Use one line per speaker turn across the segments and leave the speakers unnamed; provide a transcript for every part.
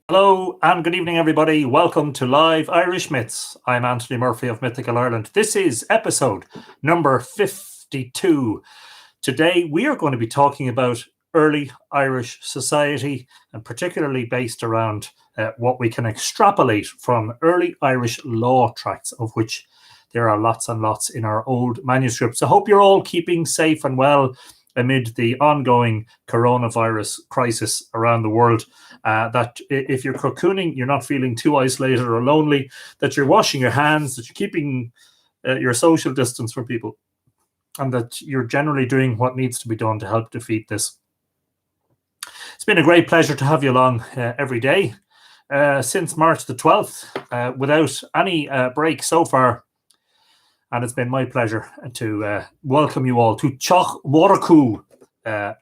Hello and good evening, everybody. Welcome to Live Irish Myths. I'm Anthony Murphy of Mythical Ireland. This is episode number 52. Today, we are going to be talking about early Irish society, and particularly based around what we can extrapolate from early Irish law tracts, of which there are lots and lots in our old manuscripts. I hope you're all keeping safe and well amid the ongoing coronavirus crisis around the world. That if you're cocooning, you're not feeling too isolated or lonely, that you're washing your hands, that you're keeping your social distance from people, and that you're generally doing what needs to be done to help defeat this. It's been a great pleasure to have you along every day since March the 12th, without any break so far. And it's been my pleasure to welcome you all to Teach Mhórchu,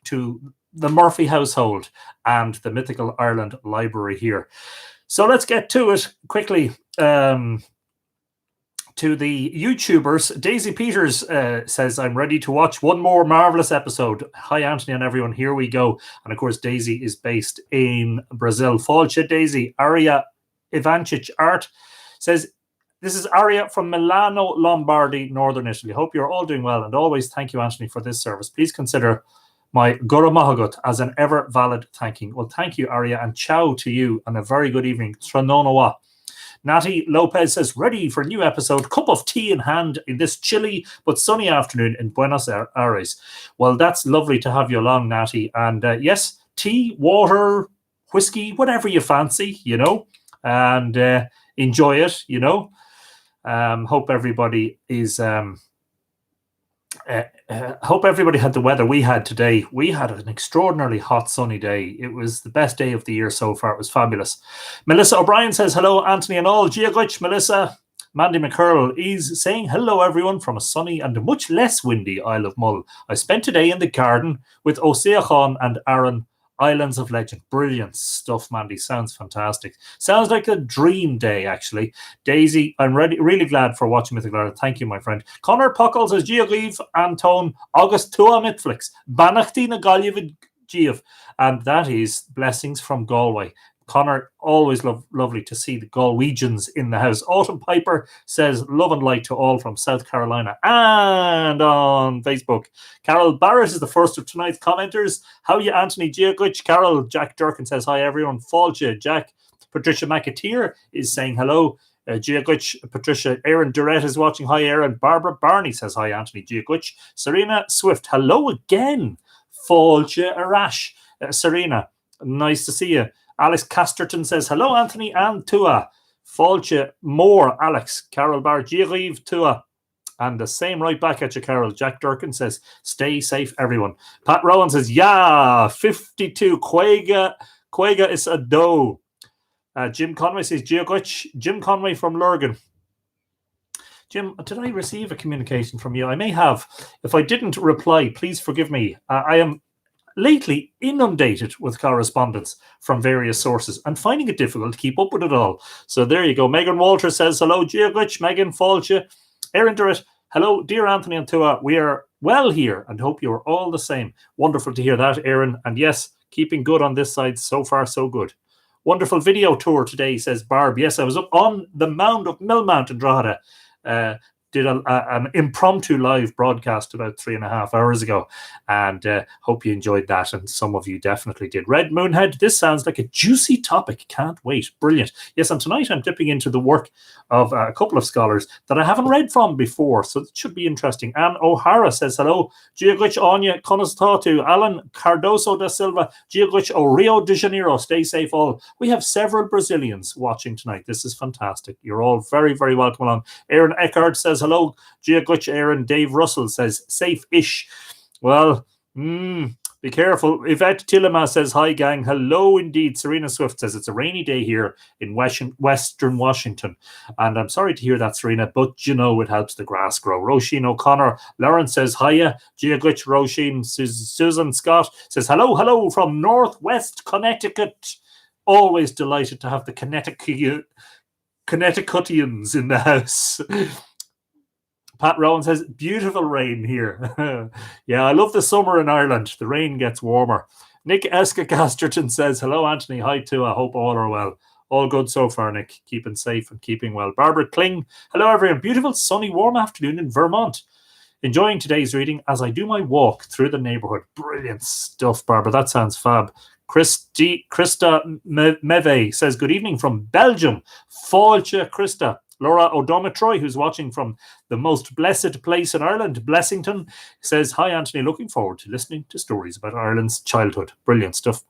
to the Murphy household and the Mythical Ireland library here. So let's get to it quickly. To the YouTubers, Daisy Peters says, I'm ready to watch one more marvelous episode. Hi, Anthony and everyone. Here we go. And of course, Daisy is based in Brazil. Falcha Daisy. Aria Ivancic Art says, this is Aria from Milano, Lombardy, Northern Italy. Hope you're all doing well. And always thank you, Anthony, for this service. Please consider my Gura Mahagut as an ever valid thanking. Well, thank you, Aria, and ciao to you, and a very good evening. Tranonoa. Natty Lopez says, ready for a new episode, cup of tea in hand in this chilly but sunny afternoon in Buenos Aires. Well, that's lovely to have you along, Natty. And yes, tea, water, whiskey, whatever you fancy, and enjoy it, hope everybody is... hope everybody had the weather we had today. We had an extraordinarily hot, sunny day. It was the best day of the year so far. It was fabulous. Melissa O'Brien says, hello, Anthony and all. Giaguch, Melissa. Mandy McCurl is saying, hello, everyone, from a sunny and much less windy Isle of Mull. I spent today in the garden with Oceachan and Aaron, Islands of Legend. Brilliant stuff, Mandy. Sounds fantastic. Sounds like a dream day, actually. Daisy, I'm really glad for watching Mythical Ireland. Thank you, my friend. Connor Puckle says, Giagiv, Antone, August Tua MythFlix, Banachti na Gallivid Giav. And that is blessings from Galway. Connor, always lovely to see the Galwegians in the house. Autumn Piper says, love and light to all from South Carolina. And on Facebook, Carol Barrett is the first of tonight's commenters. How you, Anthony Giaguch? Carol, Jack Durkin says, hi, everyone. Falcha, Jack. Patricia McAteer is saying hello. Giaguch, Patricia. Aaron Durrett is watching. Hi, Aaron. Barbara Barney says, hi, Anthony Giaguch. Serena Swift, hello again. Falcha Arash. Serena, nice to see you. Alex Casterton says, hello, Anthony and Tua. Falcha more, Alex. Carol Bar, Giariv, Tua. And the same right back at you, Carol. Jack Durkin says, stay safe, everyone. Pat Rowan says, yeah, 52. Quega is a dough. Jim Conway says, Giaguch. Jim Conway from Lurgan. Jim, did I receive a communication from you? I may have. If I didn't reply, please forgive me. I am lately inundated with correspondence from various sources and finding it difficult to keep up with it all. So there you go. Megan Walter says, hello, Giaguch, Megan Falcha, Aaron Durrett, hello, dear Anthony and Tua. We are well here and hope you're all the same. Wonderful to hear that, Aaron. And yes, keeping good on this side. So far, so good. Wonderful video tour today, says Barb. Yes, I was up on the mound of Millmount in Drogheda. Did an impromptu live broadcast about 3.5 hours ago, and hope you enjoyed that, and some of you definitely did. Red Moonhead, this sounds like a juicy topic. Can't wait. Brilliant. Yes, and tonight I'm dipping into the work of a couple of scholars that I haven't read from before, so it should be interesting. Anne O'Hara says, hello. Giaguch Anya Conostatu, Alan Cardoso da Silva, Giaguch O Rio de Janeiro. Stay safe all. We have several Brazilians watching tonight. This is fantastic. You're all very, very welcome along. Aaron Eckhart says, hello. Giaguch Aaron. Dave Russell says, safe-ish. Well, be careful. Yvette Tillema says, hi, gang. Hello, indeed. Serena Swift says, it's a rainy day here in Western Washington. And I'm sorry to hear that, Serena, but, it helps the grass grow. Roisin O'Connor. Lauren says, hiya. Giaguch Roisin. Susan Scott says, hello from Northwest Connecticut. Always delighted to have the Connecticutians in the house. Pat Rowan says, beautiful rain here. Yeah, I love the summer in Ireland. The rain gets warmer. Nick Eska-Casterton says, hello, Anthony. Hi, too. I hope all are well. All good so far, Nick. Keeping safe and keeping well. Barbara Kling, hello, everyone. Beautiful, sunny, warm afternoon in Vermont. Enjoying today's reading as I do my walk through the neighborhood. Brilliant stuff, Barbara. That sounds fab. Krista Meve says, good evening from Belgium. Fáilte, Krista. Laura Odomatroy, who's watching from the most blessed place in Ireland, Blessington, says, hi, Anthony. Looking forward to listening to stories about Ireland's childhood. Brilliant stuff.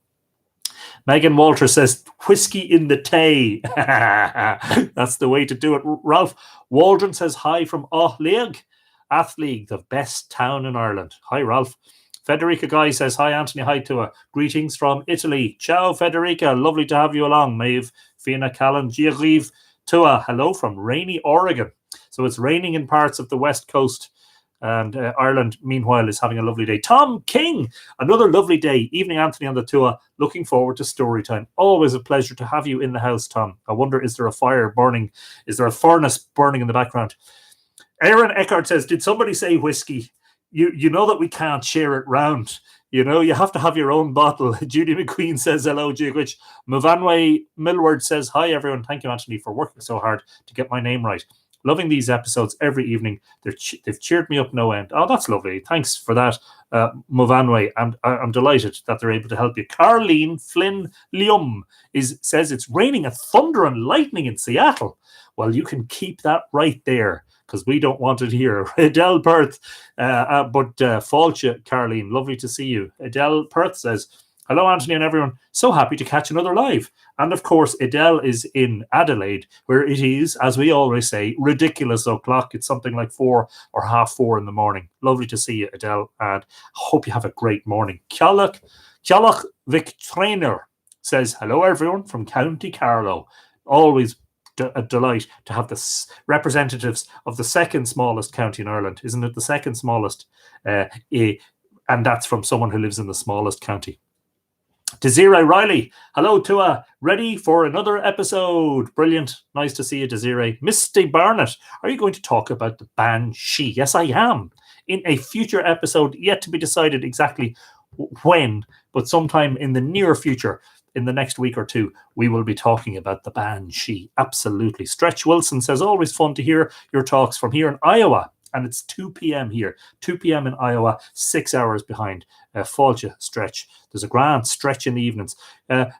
Megan Walter says, whiskey in the tay. That's the way to do it. Ralph Waldron says, hi from Athleague, the best town in Ireland. Hi, Ralph. Federica Guy says, hi, Anthony. Hi, Tua. Greetings from Italy. Ciao, Federica. Lovely to have you along. Maeve, Fiona Callan, Giariv, Tua. Hello from rainy Oregon. So it's raining in parts of the west coast. And Ireland, meanwhile, is having a lovely day. Tom King, another lovely day. Evening, Anthony, on the Tua. Looking forward to story time. Always a pleasure to have you in the house, Tom. I wonder, is there a fire burning? Is there a furnace burning in the background? Aaron Eckhart says, did somebody say whiskey? You know that we can't share it round. You know, you have to have your own bottle. Judy McQueen says, hello, Giagwich. Movanwe Millward says, hi, everyone. Thank you, Anthony, for working so hard to get my name right. Loving these episodes every evening. They've cheered me up no end. Oh, that's lovely. Thanks for that, Movanwe. And I'm delighted that they're able to help you. Carleen Flynn Lium says it's raining and thunder and lightning in Seattle. Well, you can keep that right there because we don't want it here. Adele Perth, but Fáilte, Carleen, lovely to see you. Adele Perth says, hello, Anthony and everyone. So happy to catch another live. And of course, Adele is in Adelaide, where it is, as we always say, ridiculous o'clock. It's something like 4 or half 4 in the morning. Lovely to see you, Adele, and hope you have a great morning. Cialach Vic Trainer says, hello, everyone from County Carlow. Always a delight to have the representatives of the second smallest county in Ireland. Isn't it the second smallest? And that's from someone who lives in the smallest county. Desiree Riley, hello, Tua. Ready for another episode? Brilliant. Nice to see you, Desiree. Misty Barnett, are you going to talk about the Banshee? Yes, I am. In a future episode, yet to be decided exactly when, but sometime in the near future, in the next week or two, we will be talking about the Banshee. Absolutely. Stretch Wilson says, always fun to hear your talks from here in Iowa. And it's 2 p.m. here. 2 p.m. in Iowa, 6 hours behind Fáilte Stretch. There's a grand stretch in the evenings.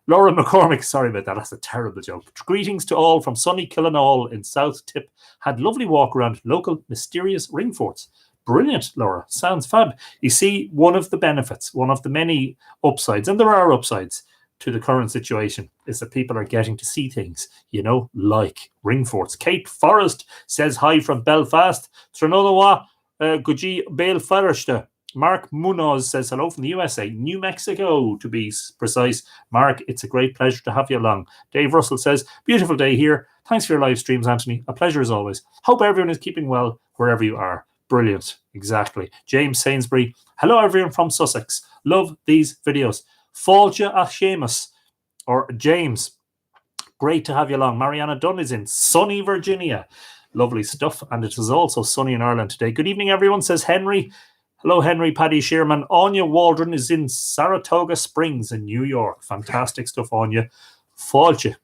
Laura McCormick, sorry about that. That's a terrible joke. Greetings to all from sunny Killinall in South Tip. Had lovely walk around local mysterious ring forts. Brilliant, Laura. Sounds fab. You see, one of the benefits, one of the many upsides, and there are upsides to the current situation, is that people are getting to see things, you know, like ring forts. Kate Forrest says hi from Belfast. Trenodawa Guji Bale Farashta. Mark Munoz says hello from the USA, New Mexico to be precise. Mark, it's a great pleasure to have you along. Dave Russell says, beautiful day here. Thanks for your live streams, Anthony. A pleasure as always. Hope everyone is keeping well wherever you are. Brilliant. Exactly. James Sainsbury, hello everyone from Sussex. Love these videos. Fáilte a Seamus, or James, great to have you along. Mariana Dunn is in sunny Virginia. Lovely stuff. And it is also sunny in Ireland today. Good evening, everyone, says Henry. Hello, Henry. Paddy Shearman. Anya Waldron is in Saratoga Springs in New York. Fantastic stuff, Anya. Fáilte.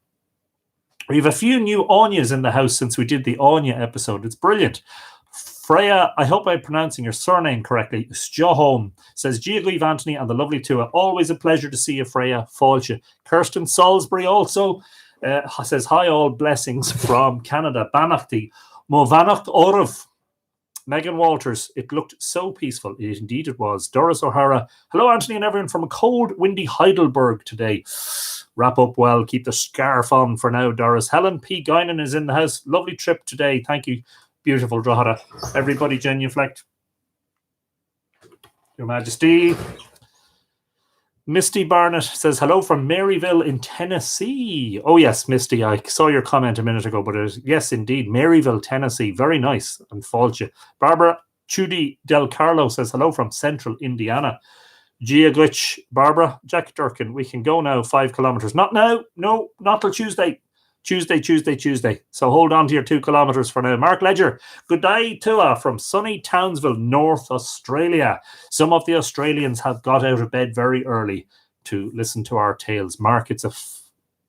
We have a few new Anyas in the house since we did the Anya episode. It's brilliant. Freya, I hope I'm pronouncing your surname correctly. Stjoholm says, Giagleave Anthony and the lovely Tua. Always a pleasure to see you, Freya. Fáilte. Kirsten Salisbury also says, hi, all blessings from Canada. Banachti. Movanach Orv. Megan Walters, it looked so peaceful. Indeed it was. Doris O'Hara, hello, Anthony and everyone from a cold, windy Heidelberg today. Wrap up well. Keep the scarf on for now, Doris. Helen P. Guinan is in the house. Lovely trip today. Thank you. Beautiful, Drogheda. Everybody genuflect. Your Majesty. Misty Barnett says, hello from Maryville in Tennessee. Oh, yes, Misty, I saw your comment a minute ago, but yes, indeed, Maryville, Tennessee. Very nice. And Fáilte. Barbara Chudi Del Carlo says, hello from Central Indiana. Giagwich, Barbara, Jack Durkin, we can go now 5 kilometers. Not now. No, not till Tuesday. Tuesday. So hold on to your 2 kilometers for now. Mark Ledger, good day, Tua, from sunny Townsville, North Australia. Some of the Australians have got out of bed very early to listen to our tales. Mark, it's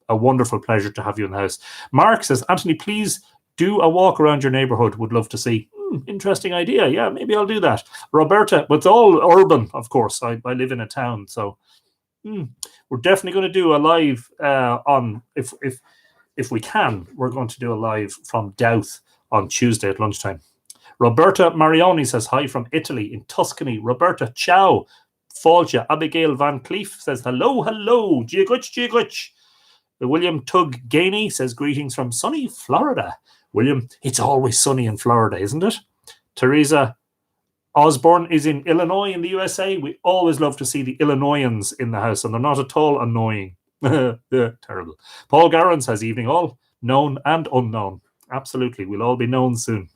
a wonderful pleasure to have you in the house. Mark says, Anthony, please do a walk around your neighborhood. Would love to see. Interesting idea. Yeah, maybe I'll do that. Roberta, but it's all urban, of course. I live in a town, so we're definitely going to do a live on, if we can, we're going to do a live from Douth on Tuesday at lunchtime. Roberta Marioni says hi from Italy in Tuscany. Roberta, ciao. Falcha. Abigail Van Cleef says hello. Giaguch. William Tug Gainey says greetings from sunny Florida. William, it's always sunny in Florida, isn't it? Teresa Osborne is in Illinois in the USA. We always love to see the Illinoisans in the house, and they're not at all annoying. Terrible. Paul Garron says evening all, known and unknown. Absolutely, we'll all be known soon.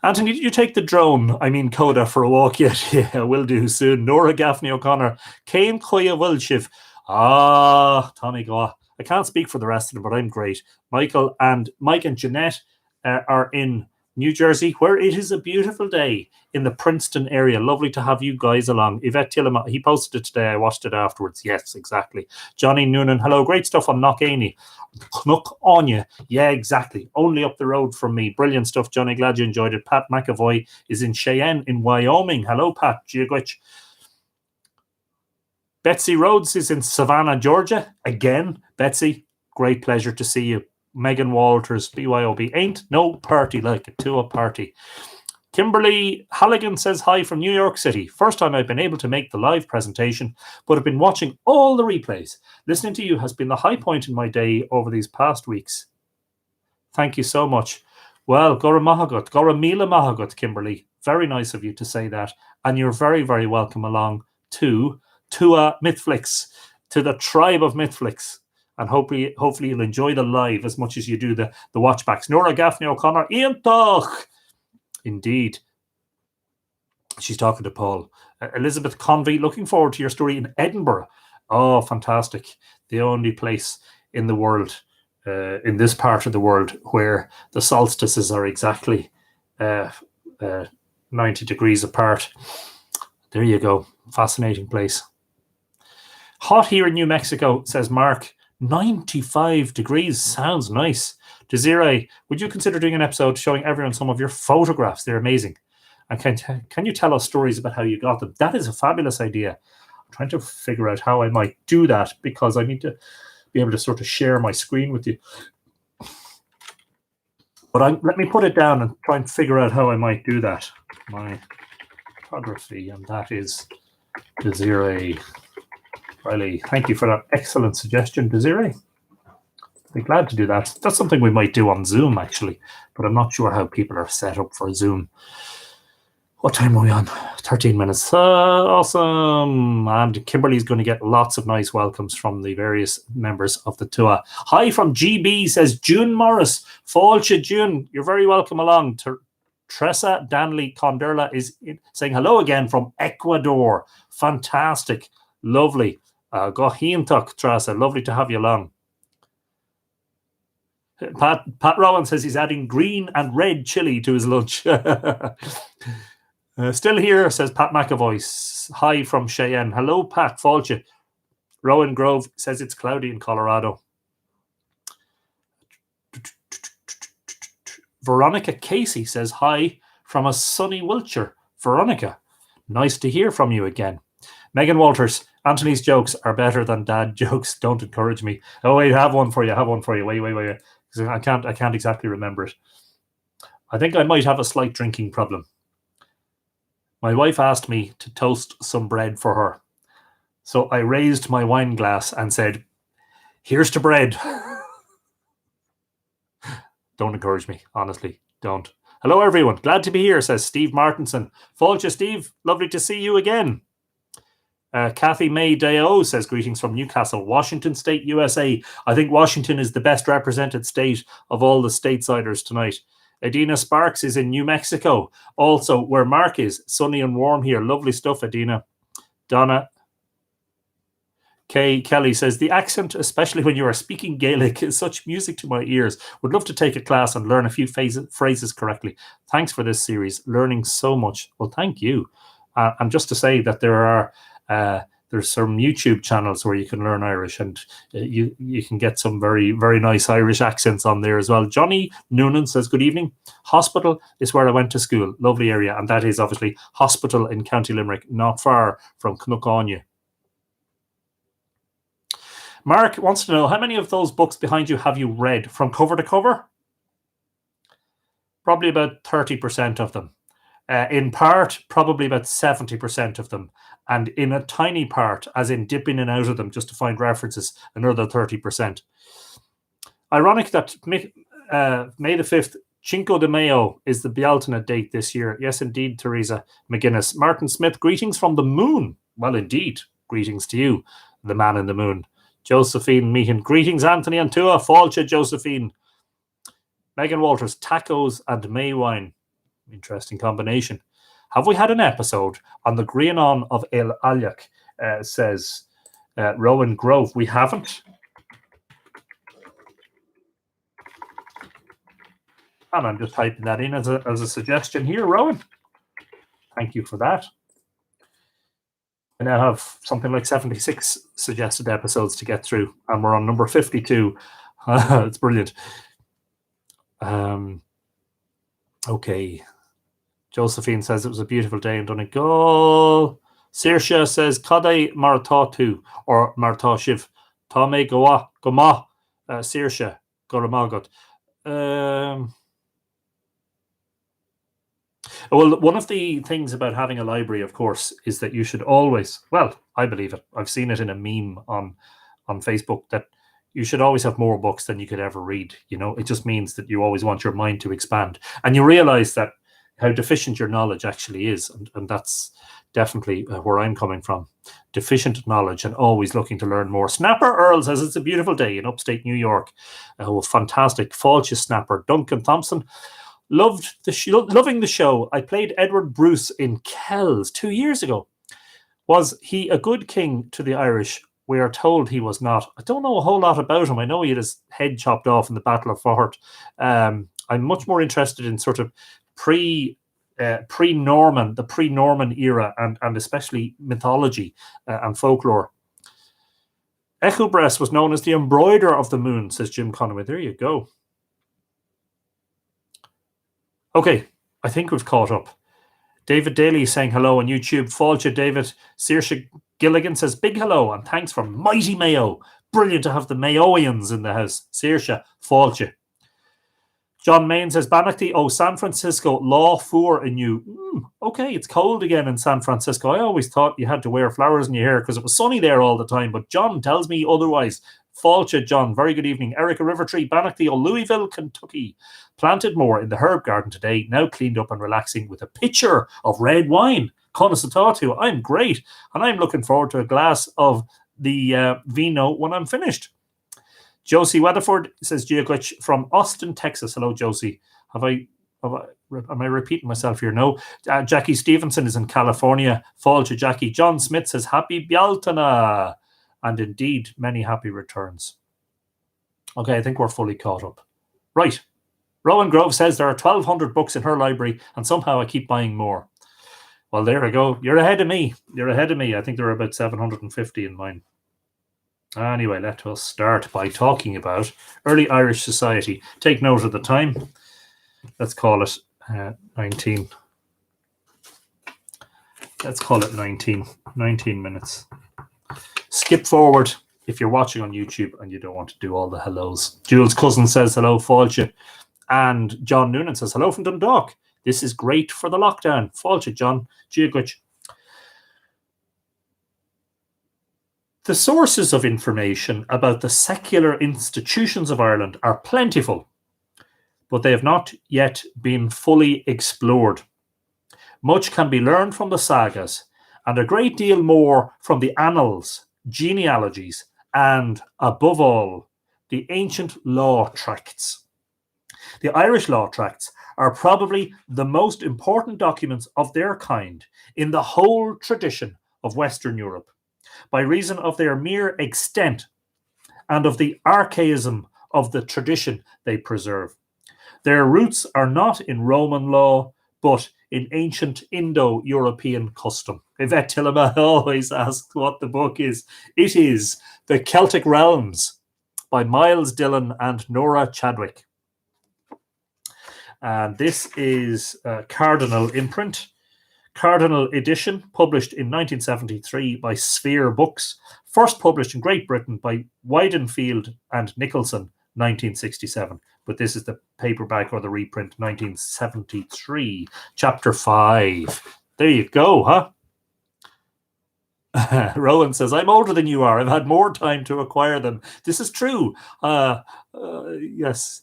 Anthony, did you take the drone, Coda, for a walk yet? Yeah, will do soon. Nora Gaffney O'Connor, Cain Koya Wilshiv. Tommy Goa. I can't speak for the rest of them, but I'm great. Mike and Jeanette are in New Jersey, where it is a beautiful day in the Princeton area. Lovely to have you guys along. Yvette Tillema, he posted it today. I watched it afterwards. Yes, exactly. Johnny Noonan, hello. Great stuff on Knockany. Knock on you. Yeah, exactly. Only up the road from me. Brilliant stuff, Johnny. Glad you enjoyed it. Pat McAvoy is in Cheyenne in Wyoming. Hello, Pat. Giaguich. Betsy Rhodes is in Savannah, Georgia. Again, Betsy, great pleasure to see you. Megan Walters, BYOB. Ain't no party like a tuath party. Kimberly Halligan says hi from New York City. First time I've been able to make the live presentation, but I've been watching all the replays. Listening to you has been the high point in my day over these past weeks. Thank you so much. Well, Gora Mila Mahagut, Kimberly. Very nice of you to say that. And you're very, very welcome along to MythFlix, to the tribe of MythFlix. And hopefully you'll enjoy the live as much as you do the watchbacks. Nora Gaffney O'Connor, Ian Toch. Indeed. She's talking to Paul. Elizabeth Convey, looking forward to your story in Edinburgh. Oh, fantastic. The only place in the world, in this part of the world, where the solstices are exactly 90 degrees apart. There you go. Fascinating place. Hot here in New Mexico, says Mark. 95 degrees. Sounds nice. Desiree, would you consider doing an episode showing everyone some of your photographs? They're amazing. And can you tell us stories about how you got them? That is a fabulous idea. I'm trying to figure out how I might do that, because I need to be able to sort of share my screen with you. But let me put it down and try and figure out how I might do that. My photography, and that is Desiree Riley. Thank you for that excellent suggestion, Desiree. I'd be glad to do that. That's something we might do on Zoom, actually, but I'm not sure how people are set up for Zoom. What time are we on? 13 minutes. Awesome. And Kimberly's going to get lots of nice welcomes from the various members of the tuath. Hi from GB, says June Morris. Falcha June, you're very welcome along. Tressa Danley Conderla is saying hello again from Ecuador. Fantastic. Lovely. Gohintok Tressa, lovely to have you along. Pat Rowan says he's adding green and red chili to his lunch. Still here, says Pat McAvoy. Hi from Cheyenne. Hello, Pat. Falcha. Rowan Grove says it's cloudy in Colorado. Veronica Casey says hi from a sunny Wiltshire. Veronica, nice to hear from you again. Megan Walters, Anthony's jokes are better than dad jokes. Don't encourage me. Oh, wait, have one for you. Wait. I can't exactly remember it. I think I might have a slight drinking problem. My wife asked me to toast some bread for her. So I raised my wine glass and said, "Here's to bread." Don't encourage me, honestly. Don't. Hello, everyone. Glad to be here, says Steve Martinson. Falcha, Steve, lovely to see you again. Kathy May Deo says greetings from Newcastle, Washington State, USA. I think Washington is the best represented state of all the stateside tonight. Adina Sparks is in New Mexico, also where Mark is. Sunny and warm here. Lovely stuff, Adina. Donna Kay Kelly says, the accent, especially when you are speaking Gaelic, is such music to my ears. Would love to take a class and learn a few phrases correctly. Thanks for this series. Learning so much. Well, thank you. And just to say that there there's some YouTube channels where you can learn Irish, and you can get some very, very nice Irish accents on there as well. Johnny Noonan says, good evening. Hospital is where I went to school. Lovely area. And that is obviously Hospital in County Limerick, not far from Cnocáine. Mark wants to know, how many of those books behind you have you read from cover to cover? Probably about 30% of them. In part, probably about 70% of them. And in a tiny part, as in dipping in and out of them just to find references, another 30%. Ironic that May the 5th, Cinco de Mayo, is the Bealtaine date this year. Yes, indeed, Teresa McGuinness. Martin Smith, greetings from the moon. Well, indeed, greetings to you, the man in the moon. Josephine Meehan, greetings, Anthony and Tua. Fáilte, Josephine. Megan Walters, tacos and May wine. Interesting combination. Have we had an episode on the Grianon of El Aliac, says Rowan Grove. We haven't. And I'm just typing that in as a suggestion here, Rowan. Thank you for that. I now have something like 76 suggested episodes to get through, and we're on number 52. It's brilliant. Okay. Josephine says it was a beautiful day in Donegal. Saoirse says, Cadé Martá tú, or Martá Shiv. Tá mé go ma, Saoirse, Goramagot. Well, one of the things about having a library, of course, is that you should always, well, I believe it. I've seen it in a meme on Facebook that you should always have more books than you could ever read. You know, it just means that you always want your mind to expand. And you realize that how deficient your knowledge actually is. And that's definitely where I'm coming from. Deficient knowledge and always looking to learn more. Snapper Earl says it's a beautiful day in upstate New York. Fantastic. Fáilte Snapper. Duncan Thompson. Loving the show. I played Edward Bruce in Kells 2 years ago. Was he a good king to the Irish? We are told he was not. I don't know a whole lot about him. I know he had his head chopped off in the Battle of Fort. I'm much more interested in sort of pre-Norman, the pre-Norman era, and especially mythology and folklore. Echubres was known as the embroider of the moon, says Jim Conway. There you go. Okay, I think we've caught up. David Daly saying hello on YouTube. Fáilte, David. Saoirse Gilligan says big hello and thanks for Mighty Mayo. Brilliant to have the Mayoians in the house. Saoirse, fáilte. John Main says Banachty, San Francisco, law for in you. Okay, it's cold again in San Francisco. I always thought you had to wear flowers in your hair because it was sunny there all the time, but John tells me otherwise. Fáilte, John. Very good evening. Erica Rivertree, Banachty, Louisville, Kentucky. Planted more in the herb garden today, now cleaned up and relaxing with a pitcher of red wine. Conasatatu, I'm great, and I'm looking forward to a glass of the vino when I'm finished. Josie Weatherford says, Giaguich from Austin, Texas. Hello, Josie. Am I repeating myself here? No. Jackie Stevenson is in California. Fáilte, Jackie. John Smith says, Happy Bealtaine. And indeed, many happy returns. Okay, I think we're fully caught up. Right. Rowan Grove says there are 1,200 books in her library, and somehow I keep buying more. Well, there we go. You're ahead of me. I think there are about 750 in mine. Anyway, let us start by talking about early Irish society. Take note of the time. Let's call it 19. Let's call it 19 minutes. Skip forward if you're watching on YouTube and you don't want to do all the hellos. Jules' cousin says hello, Fáilte. And John Noonan says hello from Dundalk. This is great for the lockdown. Fáilte, John. Giaguich. The sources of information about the secular institutions of Ireland are plentiful, but they have not yet been fully explored. Much can be learned from the sagas, and a great deal more from the annals, genealogies, and, above all, the ancient law tracts. The Irish law tracts are probably the most important documents of their kind in the whole tradition of Western Europe, by reason of their mere extent and of the archaism of the tradition they preserve. Their roots are not in Roman law, but in ancient Indo-European custom. Yvette Tillema always asks what the book is. It is The Celtic Realms by Miles Dillon and Nora Chadwick. And this is Cardinal imprint, Cardinal edition, published in 1973 by Sphere Books, first published in Great Britain by Weidenfeld and Nicholson, 1967. But this is the paperback or the reprint, 1973, chapter 5. There you go, huh? Rowan says, I'm older than you are. I've had more time to acquire them. This is true. Yes.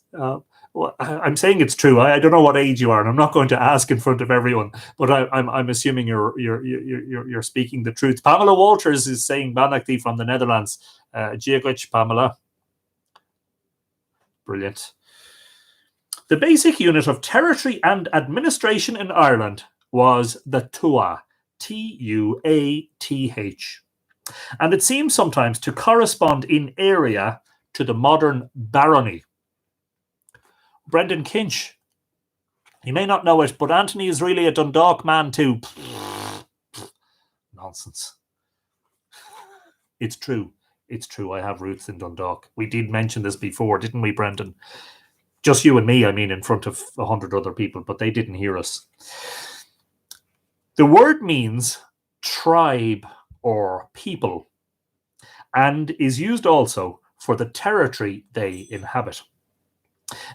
Well, I'm saying it's true. I don't know what age you are, and I'm not going to ask in front of everyone. But I'm assuming you're speaking the truth. Pamela Walters is saying Banachty from the Netherlands. Giagwich, Pamela. Brilliant. The basic unit of territory and administration in Ireland was the tuath. Tuath. And it seems sometimes to correspond in area to the modern barony. Brendan Kinch, he may not know it, but Anthony is really a Dundalk man too. Nonsense. It's true. It's true. I have roots in Dundalk. We did mention this before, didn't we, Brendan? Just you and me, I mean, in front of 100 other people, but they didn't hear us. The word means tribe or people and is used also for the territory they inhabit.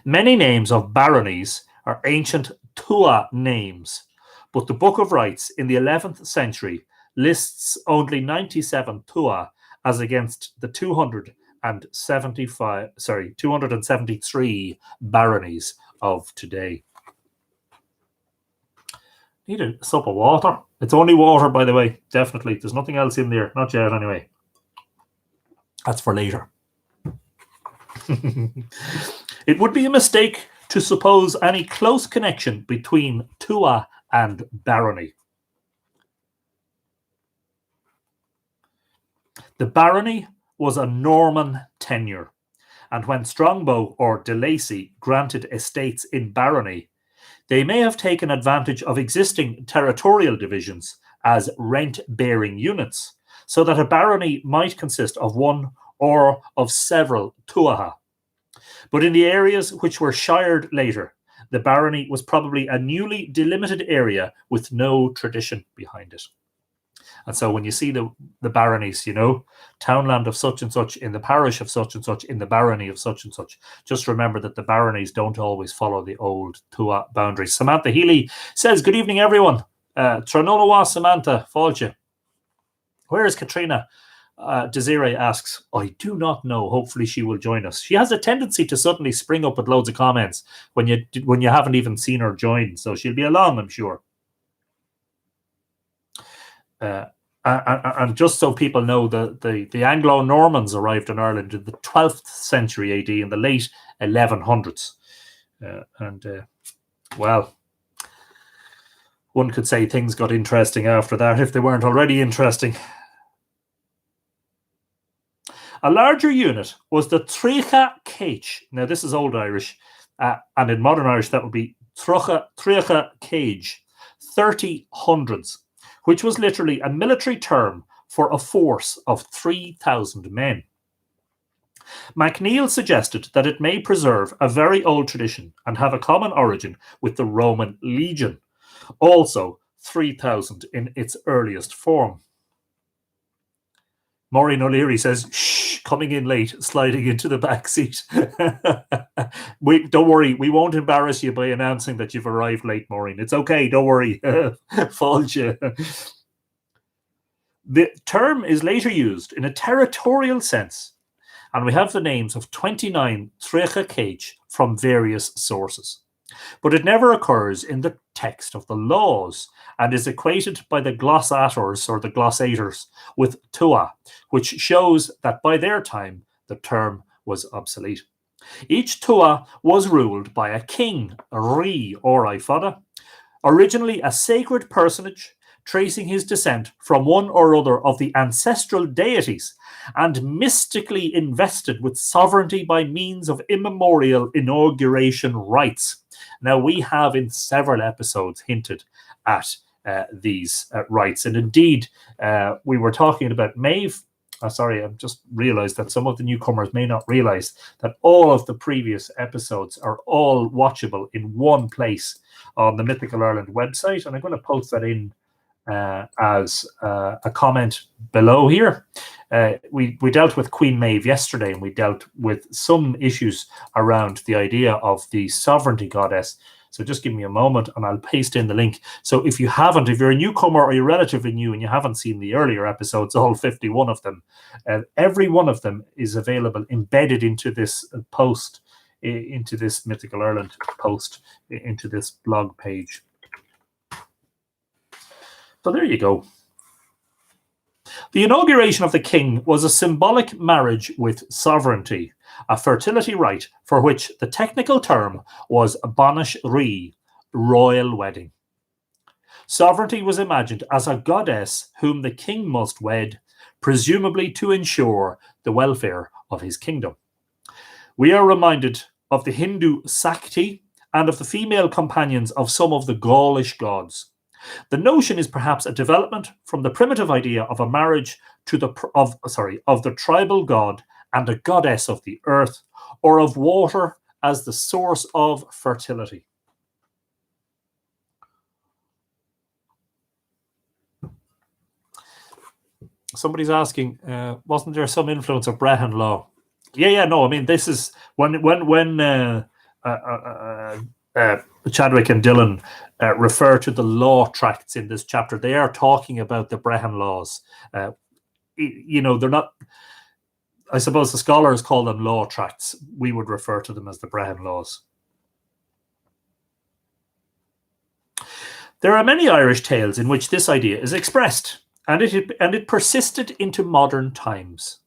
Many names of baronies are ancient tuath names, but the Book of Rights in the 11th century lists only 97 tuath as against the 273 baronies of today. Need a sup of water. It's only water, by the way. Definitely. There's nothing else in there. Not yet, anyway. That's for later. It would be a mistake to suppose any close connection between tuath and barony. The barony was a Norman tenure, and when Strongbow or de Lacy granted estates in barony, they may have taken advantage of existing territorial divisions as rent-bearing units, so that a barony might consist of one or of several tuath. But in the areas which were shired later, the barony was probably a newly delimited area with no tradition behind it. And so when you see the baronies, you know, townland of such and such, in the parish of such and such, in the barony of such and such, just remember that the baronies don't always follow the old tuath boundaries. Samantha Healy says, good evening, everyone. Tranonawa Samantha, Fáilte. Where is Katrina? Desiree asks, I do not know. Hopefully she will join us. She has a tendency to suddenly spring up with loads of comments when you haven't even seen her join. So she'll be along, I'm sure. And just so people know, the Anglo-Normans arrived in Ireland in the 12th century AD, in the late 1100s. Well, one could say things got interesting after that, if they weren't already interesting. A larger unit was the tríocha cage. Now, this is Old Irish, and in Modern Irish, that would be tríocha cage, 30 hundreds, which was literally a military term for a force of 3,000 men. MacNeill suggested that it may preserve a very old tradition and have a common origin with the Roman legion, also 3,000 in its earliest form. Maureen O'Leary says, shh, coming in late, sliding into the back seat. Don't worry, we won't embarrass you by announcing that you've arrived late, Maureen. It's okay, don't worry. Fáilte. The term is later used in a territorial sense, and we have the names of 29 tríocha cage from various sources. But it never occurs in the text of the laws and is equated by the glossators or the glossators with tuath, which shows that by their time the term was obsolete. Each tuath was ruled by a king, a rí or aifada, originally a sacred personage tracing his descent from one or other of the ancestral deities and mystically invested with sovereignty by means of immemorial inauguration rites. Now, we have in several episodes hinted at these rights, and indeed, we were talking about Maeve. Sorry, I've just realized that some of the newcomers may not realize that all of the previous episodes are all watchable in one place on the Mythical Ireland website, and I'm going to post that in as a comment below here. We dealt with Queen Maeve yesterday, and we dealt with some issues around the idea of the sovereignty goddess. So just give me a moment and I'll paste in the link. So if you're a newcomer or you're relatively new and you haven't seen the earlier episodes, all 51 of them, every one of them is available embedded into this post, into this Mythical Ireland post, into this blog page. So there you go. The inauguration of the king was a symbolic marriage with sovereignty, a fertility rite for which the technical term was Banish Rí, royal wedding. Sovereignty was imagined as a goddess whom the king must wed, presumably to ensure the welfare of his kingdom. We are reminded of the Hindu Sakti and of the female companions of some of the Gaulish gods. The notion is perhaps a development from the primitive idea of a marriage of the tribal god and a goddess of the earth, or of water as the source of fertility. Somebody's asking, wasn't there some influence of Brehon law? No. I mean, this is when Chadwick and Dillon refer to the law tracts in this chapter, they are talking about the Brehon laws. They're not. I suppose the scholars call them law tracts. We would refer to them as the Brehon laws. There are many Irish tales in which this idea is expressed, and it persisted into modern times.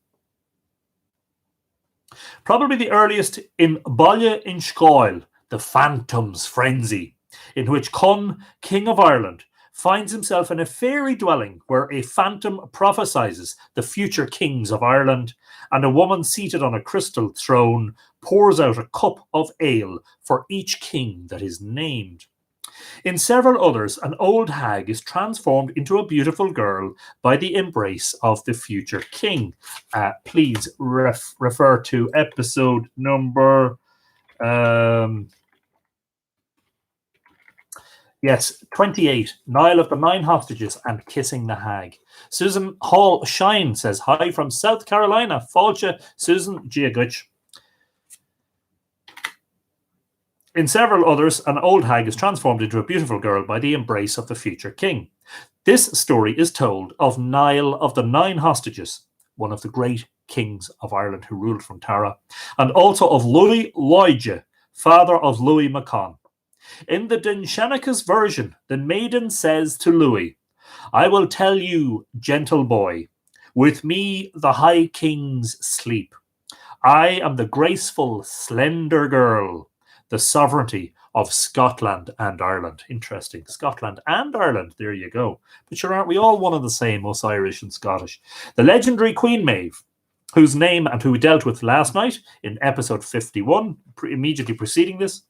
Probably the earliest in Baile in Scoil, the Phantom's Frenzy, in which Conn, King of Ireland, finds himself in a fairy dwelling where a phantom prophesies the future kings of Ireland, and a woman seated on a crystal throne pours out a cup of ale for each king that is named. In several others, an old hag is transformed into a beautiful girl by the embrace of the future king. Please refer to episode number 28, Niall of the Nine Hostages and Kissing the Hag. Susan Hall Shine says, hi from South Carolina. Fáilte, Susan Giaguch. In several others, an old hag is transformed into a beautiful girl by the embrace of the future king. This story is told of Niall of the Nine Hostages, one of the great kings of Ireland who ruled from Tara, and also of Louis Loige, father of Louis Macon. In the Dinshanakas version, the maiden says to Louis, I will tell you, gentle boy, with me the high kings sleep. I am the graceful, slender girl, the sovereignty of Scotland and Ireland. Interesting. Scotland and Ireland. There you go. But sure, aren't we all one and the same, us Irish and Scottish? The legendary Queen Maeve, whose name and who we dealt with last night in episode 51, immediately preceding this,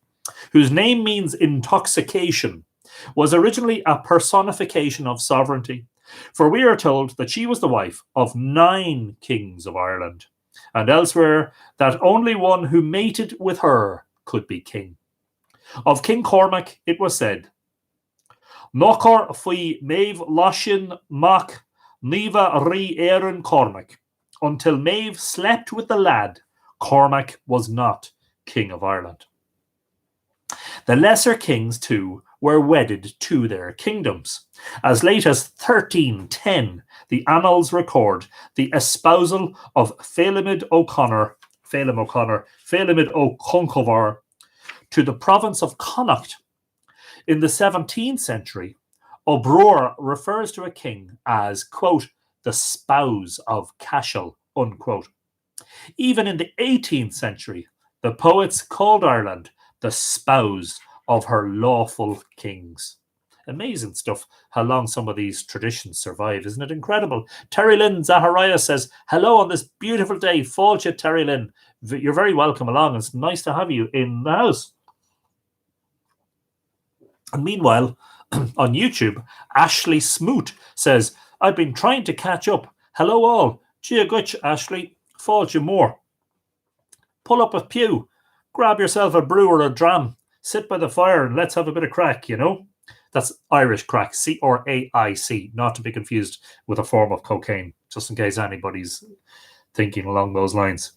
whose name means intoxication, was originally a personification of sovereignty. For we are told that she was the wife of 9 kings of Ireland, and elsewhere that only one who mated with her could be king. Of King Cormac, it was said, Nokor fui Maeve Lashin Mac Niva Ri Aaron Cormac. Until Maeve slept with the lad, Cormac was not king of Ireland. The lesser kings, too, were wedded to their kingdoms. As late as 1310, the annals record the espousal of Phelim O'Conor, Phelim O'Concovar, to the province of Connacht. In the 17th century, O'Brien refers to a king as, quote, the spouse of Cashel, unquote. Even in the 18th century, the poets called Ireland the spouse of her lawful kings. Amazing stuff, how long some of these traditions survive. Isn't it incredible? Terry Lynn Zachariah says, hello on this beautiful day. Fáilte, Terry Lynn. You're very welcome along. It's nice to have you in the house. And meanwhile, on YouTube, Ashley Smoot says, I've been trying to catch up. Hello all. Gia Gutch, Ashley. Fault you more. Pull up a pew. Grab yourself a brew or a dram. Sit by the fire and let's have a bit of crack, you know? That's Irish crack, C-R-A-I-C, not to be confused with a form of cocaine, just in case anybody's thinking along those lines.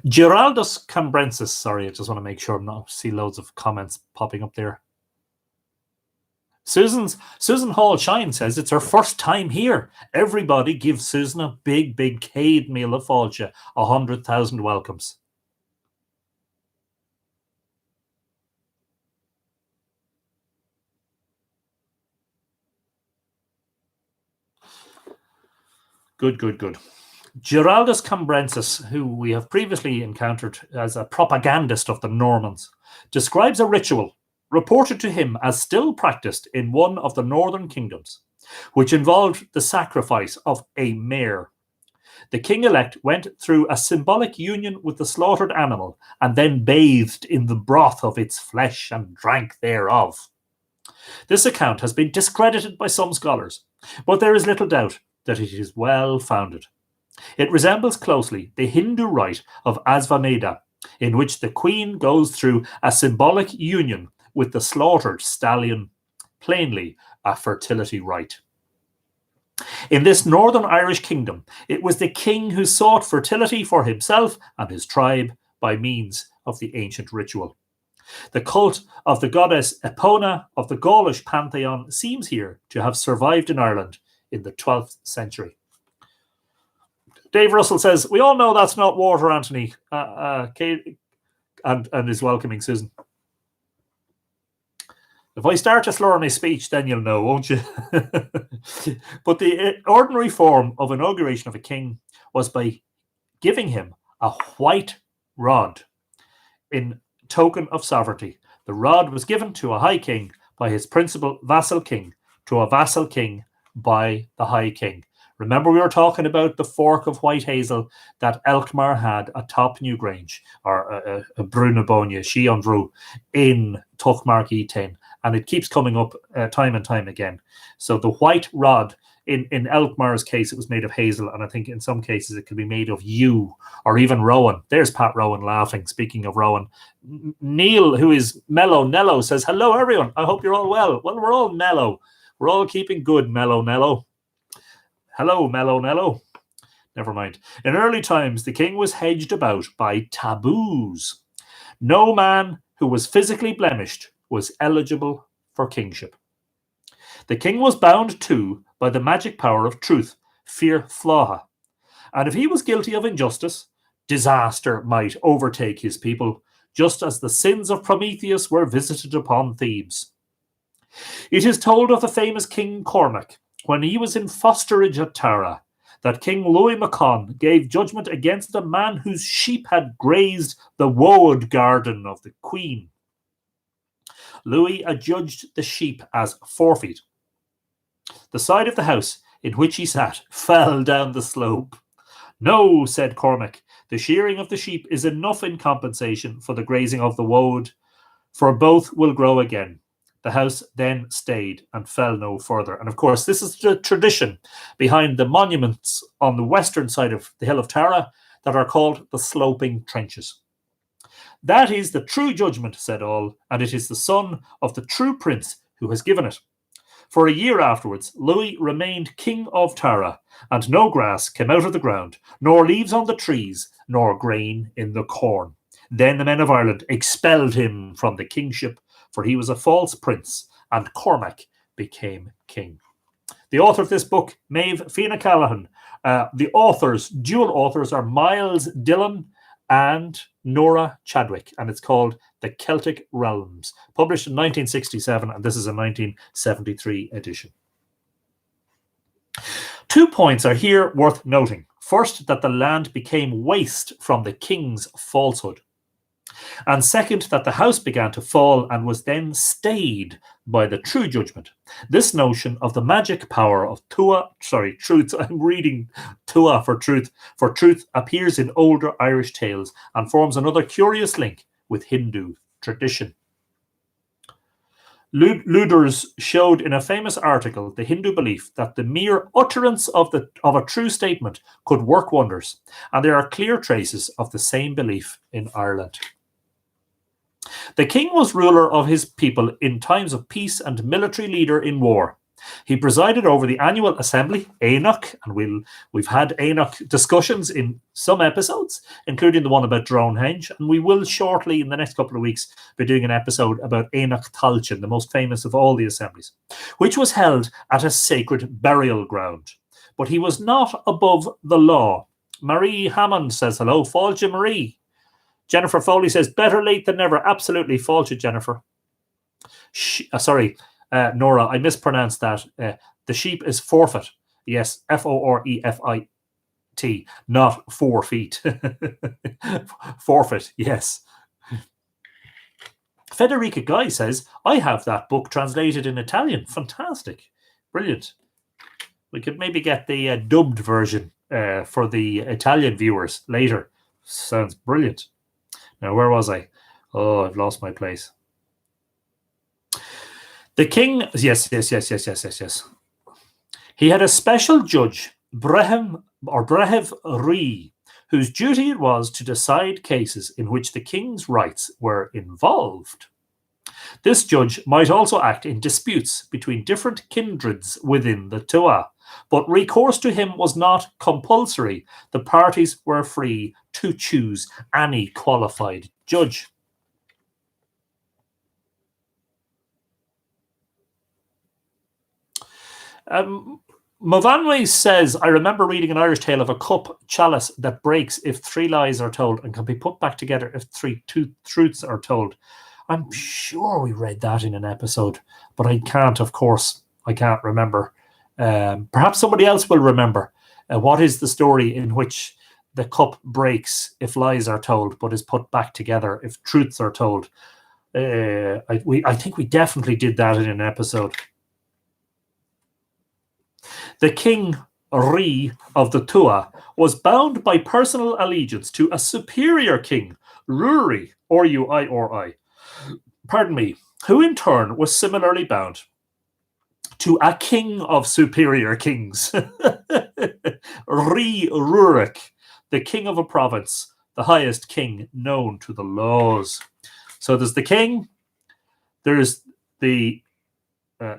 Geraldus Cambrensis, sorry, I just want to make sure I see loads of comments popping up there. Susan Hall Shine says it's her first time here. Everybody give Susan a big Cade meal of Fáilte. 100,000 welcomes. Good. Geraldus Cambrensis, who we have previously encountered as a propagandist of the Normans, describes a ritual reported to him as still practiced in one of the northern kingdoms, which involved the sacrifice of a mare. The king-elect went through a symbolic union with the slaughtered animal and then bathed in the broth of its flesh and drank thereof. This account has been discredited by some scholars, but there is little doubt that it is well founded. It resembles closely the Hindu rite of Asvamedha, in which the queen goes through a symbolic union with the slaughtered stallion, plainly a fertility rite. In this northern Irish kingdom, it was the king who sought fertility for himself and his tribe by means of the ancient ritual. The cult of the goddess Epona of the Gaulish pantheon seems here to have survived in Ireland in the 12th century. Dave Russell says, we all know that's not water, Anthony. Kate, and is welcoming Susan. If I start to slur my speech, then you'll know, won't you? But the ordinary form of inauguration of a king was by giving him a white rod in token of sovereignty. The rod was given to a high king by his principal vassal king, to a vassal king by the high king. Remember, we were talking about the fork of white hazel that Elkmar had atop Newgrange, or a Brunabonia, Shiondru, in Tuchmark E10. And it keeps coming up time and time again. So the white rod, in Elkmar's case, it was made of hazel, and I think in some cases it could be made of yew or even rowan. There's Pat Rowan laughing. Speaking of rowan, Neil, who is Mellow Nello, says, hello, everyone. I hope you're all well. Well, we're all mellow. We're all keeping good, Mellow Nello. Hello, Mellow Nello. Never mind. In early times, the king was hedged about by taboos. No man who was physically blemished was eligible for kingship. The king was bound too by the magic power of truth, fear flaha, and if he was guilty of injustice, disaster might overtake his people, just as the sins of Prometheus were visited upon Thebes. It is told of the famous King Cormac, when he was in fosterage at Tara, that King Louis Macon gave judgment against a man whose sheep had grazed the woad garden of the queen. Louis adjudged the sheep as forfeit. The side of the house in which he sat fell down the slope. No, said Cormac, the shearing of the sheep is enough in compensation for the grazing of the woad, for both will grow again. The house then stayed and fell no further. And of course, this is the tradition behind the monuments on the western side of the hill of Tara that are called the sloping trenches. That is the true judgment, said all, and it is the son of the true prince who has given it. For a year afterwards, Louis remained king of Tara, and no grass came out of the ground, nor leaves on the trees, nor grain in the corn. Then the men of Ireland expelled him from the kingship, for he was a false prince, and Cormac became king. The author of this book, Maeve Fianna Callaghan, the dual authors are Miles Dillon and Nora Chadwick, and it's called The Celtic Realms, published in 1967, and this is a 1973 edition. 2 points are here worth noting. First, that the land became waste from the king's falsehood. And second, that the house began to fall and was then stayed by the true judgment. This notion of the magic power of truth, I'm reading tua for truth appears in older Irish tales and forms another curious link with Hindu tradition. Luders showed in a famous article the Hindu belief that the mere utterance of a true statement could work wonders, and there are clear traces of the same belief in Ireland. The king was ruler of his people in times of peace and military leader in war. He presided over the annual assembly, Éannacht, and we've had Éannacht discussions in some episodes, including the one about Dronehenge, and we will shortly, in the next couple of weeks, be doing an episode about Éannacht Tailteann, the most famous of all the assemblies, which was held at a sacred burial ground. But he was not above the law. Marie Hammond says hello. Fáilte Marie. Jennifer Foley says, better late than never. Absolutely. Fáilte, Jennifer. Sorry. Nora, I mispronounced that. The sheep is forfeit. Yes, Forefit, not 4 feet. Forfeit, yes. Federica Guy says, I have that book translated in Italian. Fantastic. Brilliant. We could maybe get the dubbed version for the Italian viewers later. Sounds brilliant. Now, where was I? Oh, I've lost my place. The king, yes. He had a special judge, Brehon or Brehev Rí, whose duty it was to decide cases in which the king's rights were involved. This judge might also act in disputes between different kindreds within the tuath, but recourse to him was not compulsory. The parties were free to choose any qualified judge. Movanwe says, I remember reading an Irish tale of a cup chalice that breaks if 3 lies are told and can be put back together if 2 truths are told. I'm sure we read that in an episode, but I can't remember. Perhaps somebody else will remember. What is the story in which the cup breaks if lies are told, but is put back together if truths are told? I think we definitely did that in an episode. The king Rí of the tuath was bound by personal allegiance to a superior king, Rúri, R-U-I-R-I, who in turn was similarly bound to a king of superior kings, Rí Rúric, the king of a province, the highest king known to the laws. So there's the king, there's the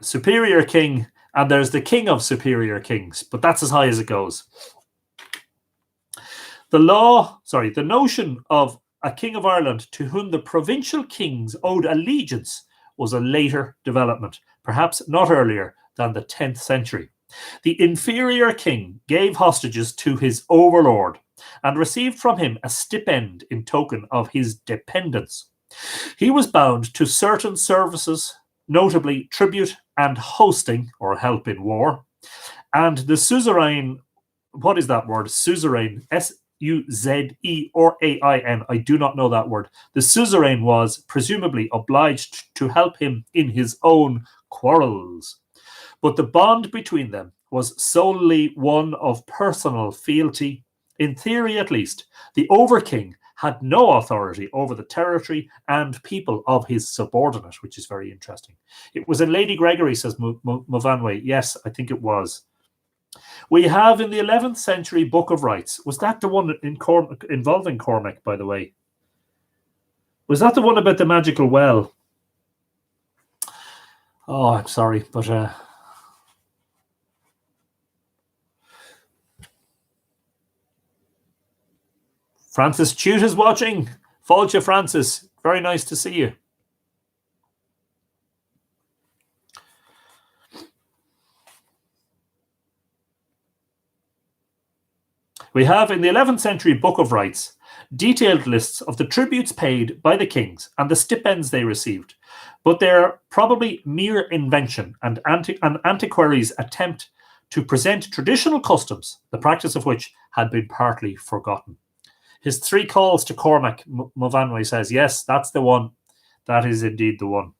superior king, and there's the king of superior kings, but that's as high as it goes. The notion of a king of Ireland to whom the provincial kings owed allegiance was a later development, perhaps not earlier than the 10th century. The inferior king gave hostages to his overlord and received from him a stipend in token of his dependence. He was bound to certain services, notably tribute and hosting, or help in war, and the suzerain, what is that word? Suzerain, S-U-Z-E-R-A-I-N, I do not know that word. The suzerain was presumably obliged to help him in his own quarrels, but the bond between them was solely one of personal fealty. In theory, at least, the overking had no authority over the territory and people of his subordinate, which is very interesting. It was in Lady Gregory, says Movanwe. Yes, I think it was. We have in the 11th century Book of Rights. Was that the one involving Cormac, by the way? Was that the one about the magical well? Oh, I'm sorry, but... Francis Chute is watching. Fáilte, Francis. Very nice to see you. We have in the 11th century Book of Rights detailed lists of the tributes paid by the kings and the stipends they received, but they're probably mere invention and an antiquary's attempt to present traditional customs, the practice of which had been partly forgotten. His 3 calls to Cormac, Movanwe says, yes, that's the one. That is indeed the one.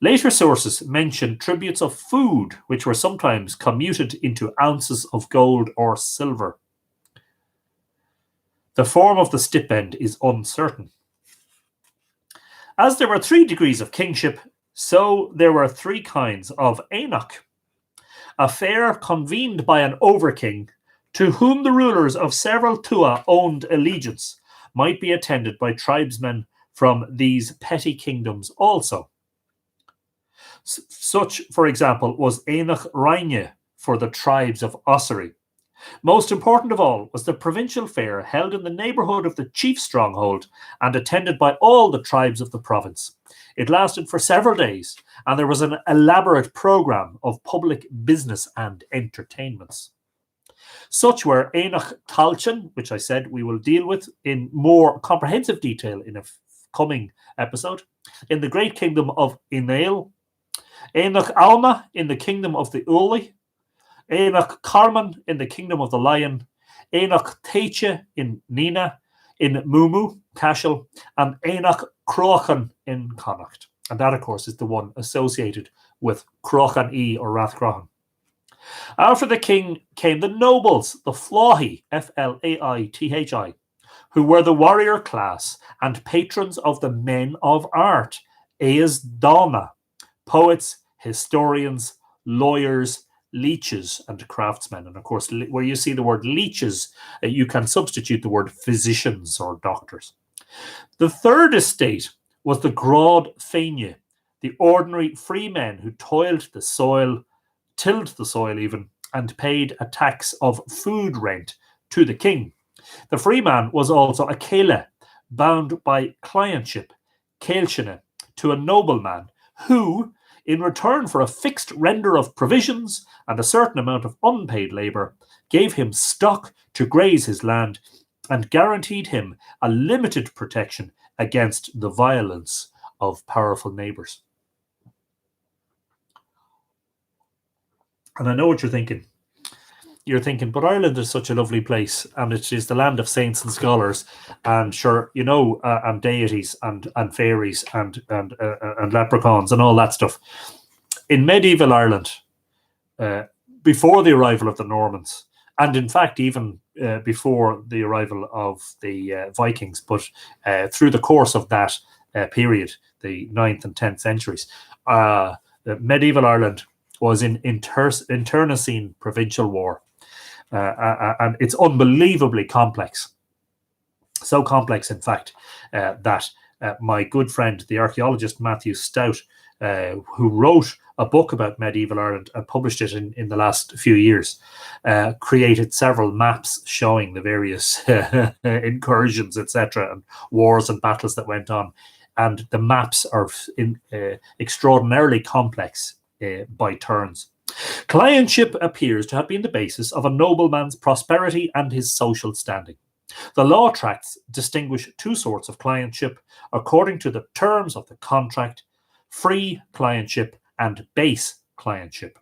Later sources mention tributes of food, which were sometimes commuted into ounces of gold or silver. The form of the stipend is uncertain. As there were 3 degrees of kingship, so there were 3 kinds of Éanach. A fair convened by an overking, to whom the rulers of several tuath owned allegiance, might be attended by tribesmen from these petty kingdoms also. Such, for example, was Éanach Raigne for the tribes of Ossory. Most important of all was the provincial fair held in the neighbourhood of the chief stronghold and attended by all the tribes of the province. It lasted for several days, and there was an elaborate programme of public business and entertainments. Such were Éanach Tailteann, which I said we will deal with in more comprehensive detail in a coming episode, in the great kingdom of Inéal, Éanach Alma in the kingdom of the Uli, Éanach Carman in the kingdom of the Lion, Éanach Teiche in Nina, in Mumu, Cashel, and Éanach Crochan in Connacht. And that, of course, is the one associated with Crochan E or Rathcrochan. After the king came the nobles, the Flahi, Flaithi, who were the warrior class and patrons of the men of art, Eas Dana, poets, historians, lawyers, leeches, and craftsmen. And of course, where you see the word leeches, you can substitute the word physicians or doctors. The third estate was the Grod Feigne, the ordinary free men who tilled the soil even, and paid a tax of food rent to the king. The free man was also a Céile, bound by clientship, Céilseanna, to a nobleman, who, in return for a fixed render of provisions and a certain amount of unpaid labour, gave him stock to graze his land and guaranteed him a limited protection against the violence of powerful neighbours. And I know what you're thinking. You're thinking, but Ireland is such a lovely place, and it is the land of saints and scholars, and sure, you know, and deities and fairies and leprechauns and all that stuff. In medieval Ireland, before the arrival of the Normans, and in fact even before the arrival of the Vikings, but through the course of that period, the 9th and 10th centuries, medieval Ireland was in internecine provincial war. And it's unbelievably complex. So complex, in fact, that my good friend, the archaeologist Matthew Stout, who wrote a book about medieval Ireland and published it in the last few years, created several maps showing the various incursions, etc., and wars and battles that went on. And the maps are extraordinarily complex by turns. Clientship appears to have been the basis of a nobleman's prosperity and his social standing. The law tracts distinguish 2 sorts of clientship according to the terms of the contract: free clientship and base clientship.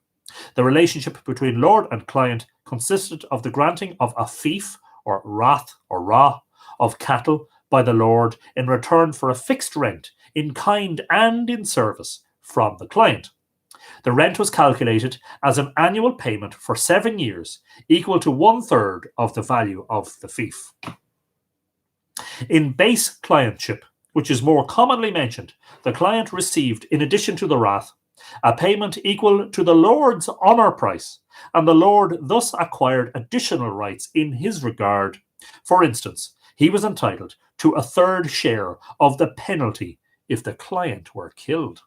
The relationship between lord and client consisted of the granting of a fief or rath or ra of cattle by the lord in return for a fixed rent in kind and in service from the client. The rent was calculated as an annual payment for 7 years, equal to 1/3 of the value of the fief. In base clientship, which is more commonly mentioned, the client received, in addition to the rath, a payment equal to the lord's honour price, and the lord thus acquired additional rights in his regard. For instance, he was entitled to a 1/3 share of the penalty if the client were killed.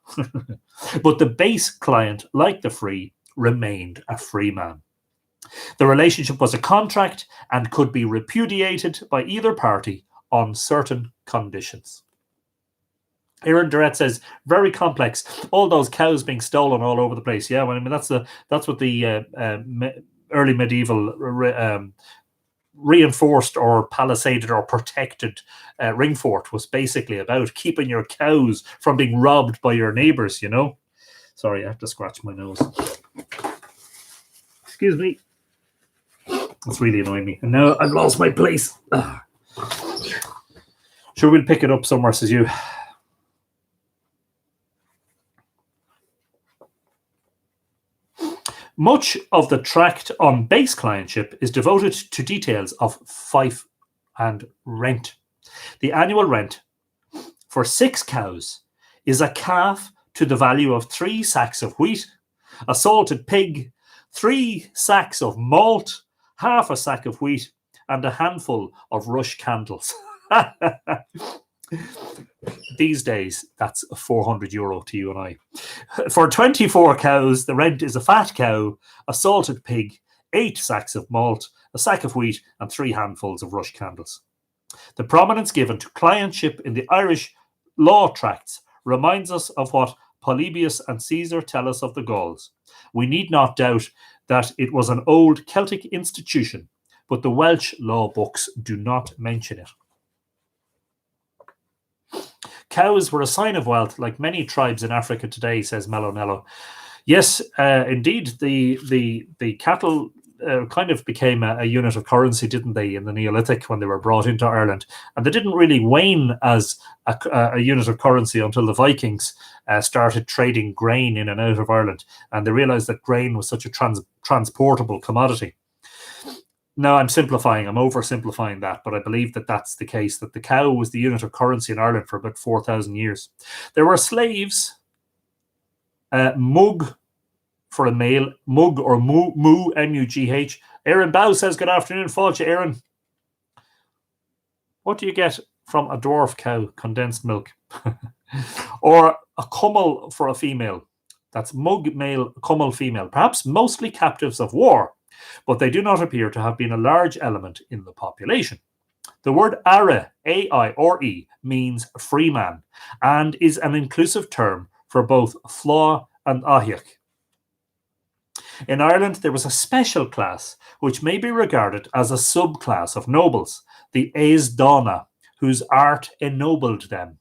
But the base client, like the free, remained a free man. The relationship was a contract and could be repudiated by either party on certain conditions. Aaron Durrett says, very complex. All those cows being stolen all over the place. Yeah, well, I mean, that's what the early medieval reinforced or palisaded or protected ring fort was basically about, keeping your cows from being robbed by your neighbours, you know. Sorry, I have to scratch my nose. Excuse me. That's really annoying me. And now I've lost my place. Sure, we'll pick it up somewhere, says you. Much of the tract on base clientship is devoted to details of fief and rent. The annual rent for 6 cows is a calf to the value of 3 sacks of wheat, a salted pig, 3 sacks of malt, half a sack of wheat, and a handful of rush candles. These days, that's €400 to you and I. For 24 cows, the rent is a fat cow, a salted pig, 8 sacks of malt, a sack of wheat, and 3 handfuls of rush candles. The prominence given to clientship in the Irish law tracts reminds us of what Polybius and Caesar tell us of the Gauls. We need not doubt that it was an old Celtic institution, but the Welsh law books do not mention it. Cows were a sign of wealth, like many tribes in Africa today, says Melonello. Yes, indeed, the cattle kind of became a unit of currency, didn't they, in the Neolithic when they were brought into Ireland. And they didn't really wane as a unit of currency until the Vikings started trading grain in and out of Ireland. And they realized that grain was such a transportable commodity. No, I'm simplifying. I'm oversimplifying that, but I believe that that's the case, that the cow was the unit of currency in Ireland for about 4,000 years. There were slaves, mug for a male, mug or mu, M-U-G-H. Aaron Bow says, good afternoon, Fáilte, Aaron. What do you get from a dwarf cow? Condensed milk. Or a cummel for a female. That's mug male, cummel female. Perhaps mostly captives of war, but they do not appear to have been a large element in the population. The word Are, A-I-R-E, means free man and is an inclusive term for both Flá and Ahiach. In Ireland, there was a special class which may be regarded as a subclass of nobles, the Aes Dána, whose art ennobled them.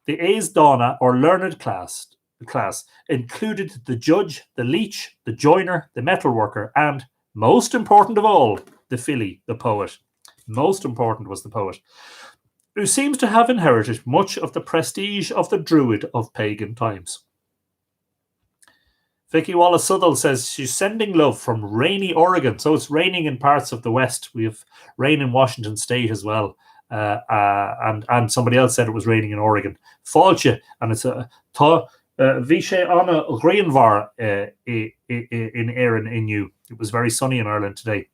The Aes Dána, or learned class, included the judge, the leech, the joiner, the metalworker, and, most important of all, the filly, the poet. Most important was the poet, who seems to have inherited much of the prestige of the druid of pagan times. Vicky Wallace-Southall says she's sending love from rainy Oregon. So it's raining in parts of the West. We have rain in Washington State as well. And somebody else said it was raining in Oregon. Fáilte, and it's a Vishay Anna Greenvar in Éireann Inniu. It was very sunny in Ireland today.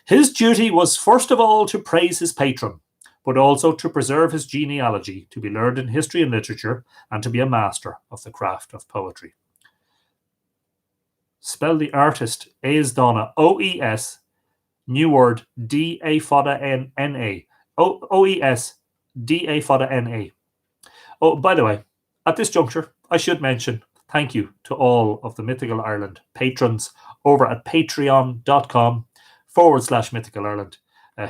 His duty was first of all to praise his patron, but also to preserve his genealogy, to be learned in history and literature, and to be a master of the craft of poetry. Spell the artist Aes Dána, O-E-S, new word, D-A-F-O-D-A-N-A. O-E-S, D-A-F-O-D-A-N-A. Oh, by the way, at this juncture, I should mention thank you to all of the Mythical Ireland patrons over at patreon.com/Mythical Ireland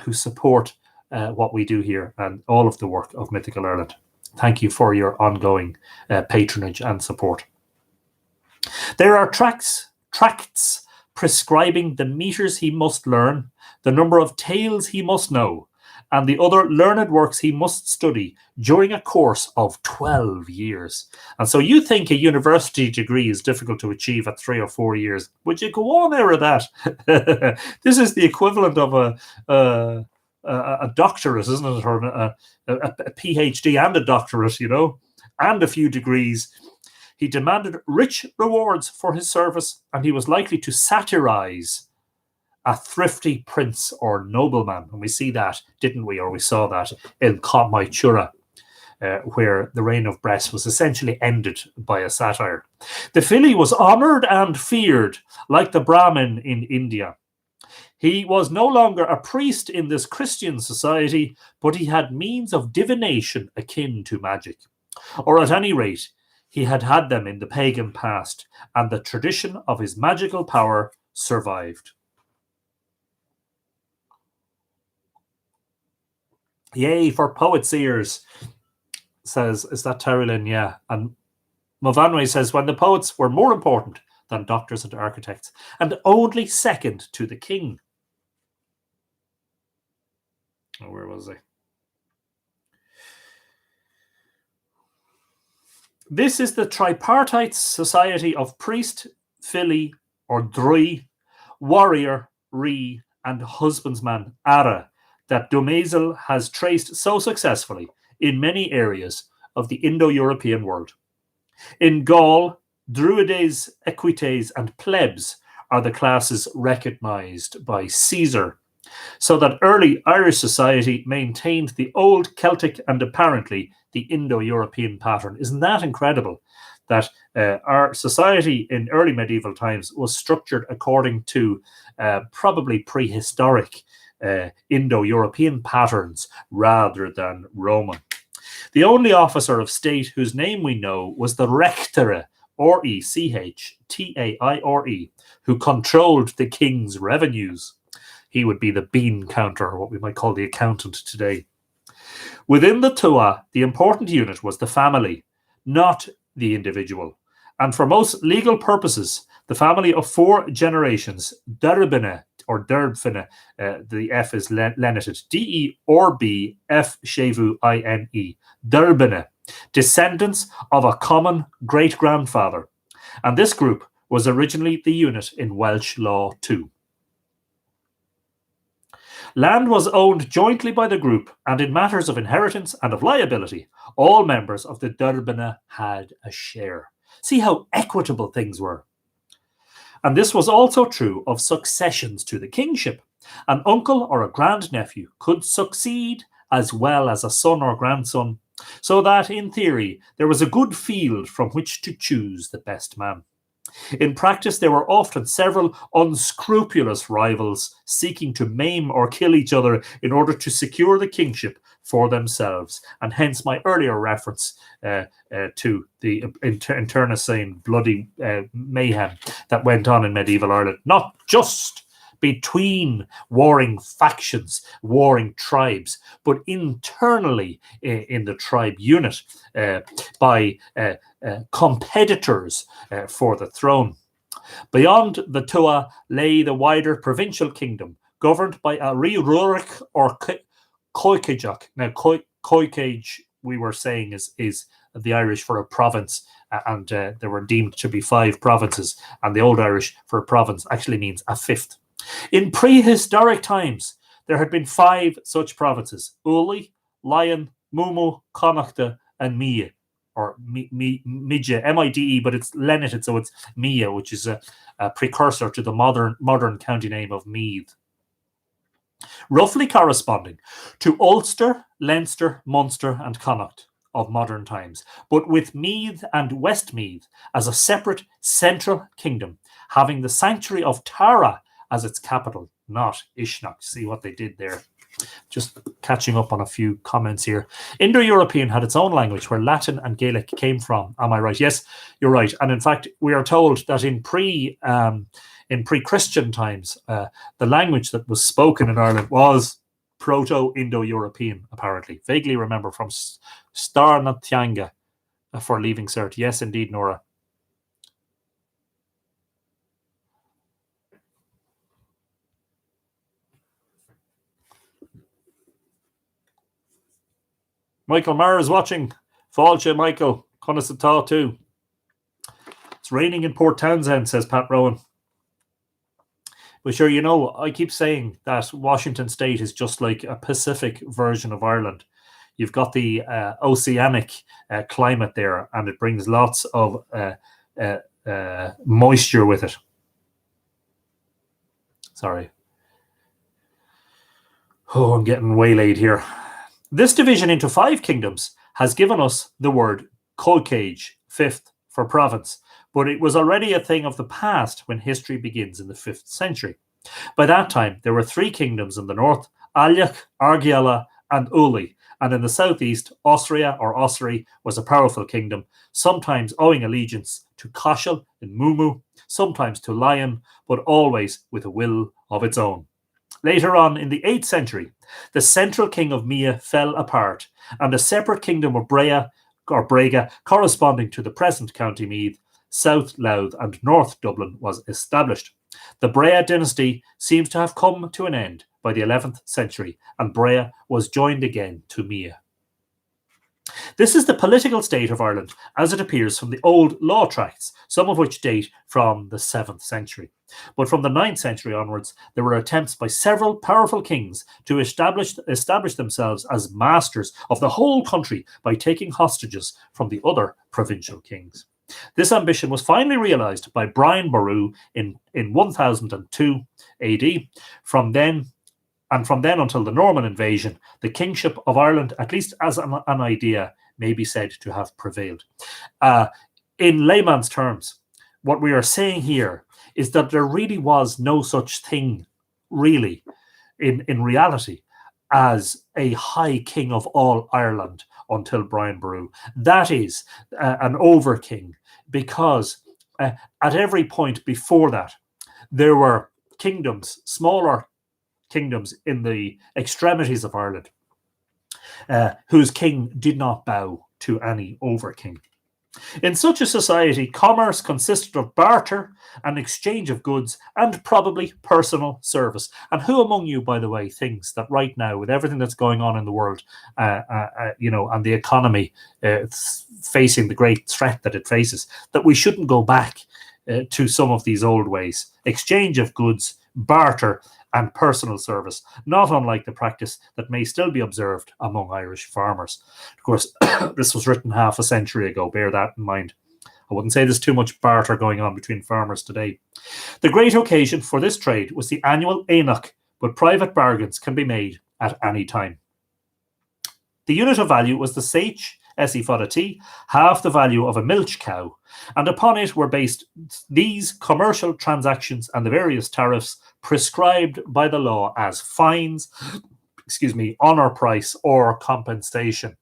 who support what we do here and all of the work of Mythical Ireland. Thank you for your ongoing patronage and support. There are tracts prescribing the meters he must learn, the number of tales he must know, and the other learned works he must study during a course of 12 years. And so you think a university degree is difficult to achieve at 3 or 4 years. Would you go on there with that? This is the equivalent of a doctorate, isn't it? Or a PhD and a doctorate, you know, and a few degrees. He demanded rich rewards for his service, and he was likely to satirize a thrifty prince or nobleman. And we see that, didn't we? Or we saw that in Comaithura, where the reign of Brehon was essentially ended by a satire. The filly was honoured and feared, like the Brahmin in India. He was no longer a priest in this Christian society, but he had means of divination akin to magic. Or at any rate, he had had them in the pagan past, and the tradition of his magical power survived. Yay for poets' ears, says, is that Terrylin? Yeah. And Movanwe says, when the poets were more important than doctors and architects, and only second to the king. Oh, where was I? This is the tripartite society of priest, filly, or drui, warrior, and husbandsman, Ara, that Dumézil has traced so successfully in many areas of the Indo-European world. In Gaul, druides, equites, and plebs are the classes recognised by Caesar, so that early Irish society maintained the old Celtic and apparently the Indo-European pattern. Isn't that incredible? That our society in early medieval times was structured according to probably prehistoric Indo-European patterns rather than Roman. The only officer of state whose name we know was the rectore, R-E-C-H-T-A-I-R-E, who controlled the king's revenues. He would be the bean counter, or what we might call the accountant today. Within the tuath, the important unit was the family, not the individual. And for most legal purposes, the family of 4 generations, Derbine or Derbfine, the F is lenited, D-E-R-B-F-Shevu-I-N-E, Derbine, descendants of a common great-grandfather. And this group was originally the unit in Welsh law too. Land was owned jointly by the group, and in matters of inheritance and of liability, all members of the Derbine had a share. See how equitable things were. And this was also true of successions to the kingship. An uncle or a grandnephew could succeed as well as a son or grandson, so that, in theory, there was a good field from which to choose the best man. In practice, there were often several unscrupulous rivals seeking to maim or kill each other in order to secure the kingship for themselves, and hence my earlier reference to the internecine bloody mayhem that went on in medieval Ireland, not just between warring factions, warring tribes, but internally in the tribe unit by competitors for the throne. Beyond the tuath lay the wider provincial kingdom, governed by a riúric or coicéideach. Now, coicéige, we were saying, is the Irish for a province, and there were deemed to be 5 provinces, and the Old Irish for a province actually means a 5th. In prehistoric times, there had been 5 such provinces: Uli, Lion, Mumu, Connacht, and Mia, or Midge, M-I-D-E, but it's lenited, so it's Mia, which is a precursor to the modern county name of Meath. Roughly corresponding to Ulster, Leinster, Munster, and Connacht of modern times, but with Meath and Westmeath as a separate central kingdom, having the sanctuary of Tara as its capital, not Ishnach. See what they did there. Just catching up on a few comments here. Indo-European had its own language where Latin and Gaelic came from. Am I right? Yes, you're right. And in fact, we are told that in pre-Christian times, the language that was spoken in Ireland was Proto-Indo-European, apparently. Vaguely remember from Star na Tianga for Leaving Cert. Yes, indeed, Nora. Michael Marr is watching. Fáilte, Michael. Conasatá too. It's raining in Port Townsend, says Pat Rowan. But sure, you know, I keep saying that Washington State is just like a Pacific version of Ireland. You've got the oceanic climate there, and it brings lots of moisture with it. Sorry. Oh, I'm getting waylaid here. This division into 5 kingdoms has given us the word coicéige, 5th, for province, but it was already a thing of the past when history begins in the 5th century. By that time, there were 3 kingdoms in the north, Aileach, Argiala, and Uli, and in the southeast, Osria or Osri was a powerful kingdom, sometimes owing allegiance to Cashel and Mumu, sometimes to Lion, but always with a will of its own. Later on, in the 8th century, the central king of Mia fell apart, and a separate kingdom of Brea, or Brega, corresponding to the present County Meath, South Louth, and North Dublin, was established. The Brea dynasty seems to have come to an end by the 11th century, and Brea was joined again to Mia. This is the political state of Ireland as it appears from the old law tracts, some of which date from the 7th century. But from the 9th century onwards, there were attempts by several powerful kings to establish themselves as masters of the whole country by taking hostages from the other provincial kings. This ambition was finally realised by Brian Boru in 1002 AD. From then until the Norman invasion, the kingship of Ireland, at least as an idea, may be said to have prevailed. In layman's terms, what we are saying here is that there really was no such thing, really, in reality, as a high king of all Ireland until Brian Boru. That is an over king, because at every point before that, there were kingdoms, smaller kingdoms in the extremities of Ireland, whose king did not bow to any over king. In such a society, commerce consisted of barter and exchange of goods and probably personal service. And who among you, by the way, thinks that right now, with everything that's going on in the world, and the economy facing the great threat that it faces, that we shouldn't go back to some of these old ways? Exchange of goods, barter, and personal service, not unlike the practice that may still be observed among Irish farmers. Of course, this was written half a century ago, bear that in mind. I wouldn't say there's too much barter going on between farmers today. The great occasion for this trade was the annual Éineach, but private bargains can be made at any time. The unit of value was the seich, S.E. fodati, half the value of a milch cow, and upon it were based these commercial transactions and the various tariffs prescribed by the law as fines, honour price, or compensation.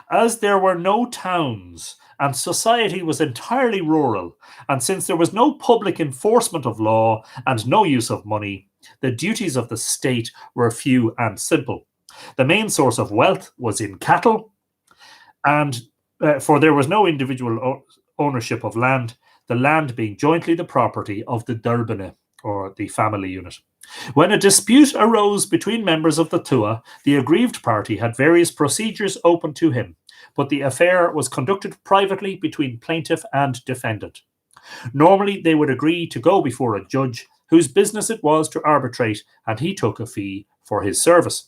As there were no towns and society was entirely rural, and since there was no public enforcement of law and no use of money, the duties of the state were few and simple. The main source of wealth was in cattle, and for there was no individual ownership of land, the land being jointly the property of the Durbine, or the family unit. When a dispute arose between members of the tuath, the aggrieved party had various procedures open to him, but the affair was conducted privately between plaintiff and defendant. Normally, they would agree to go before a judge whose business it was to arbitrate, and he took a fee for his service.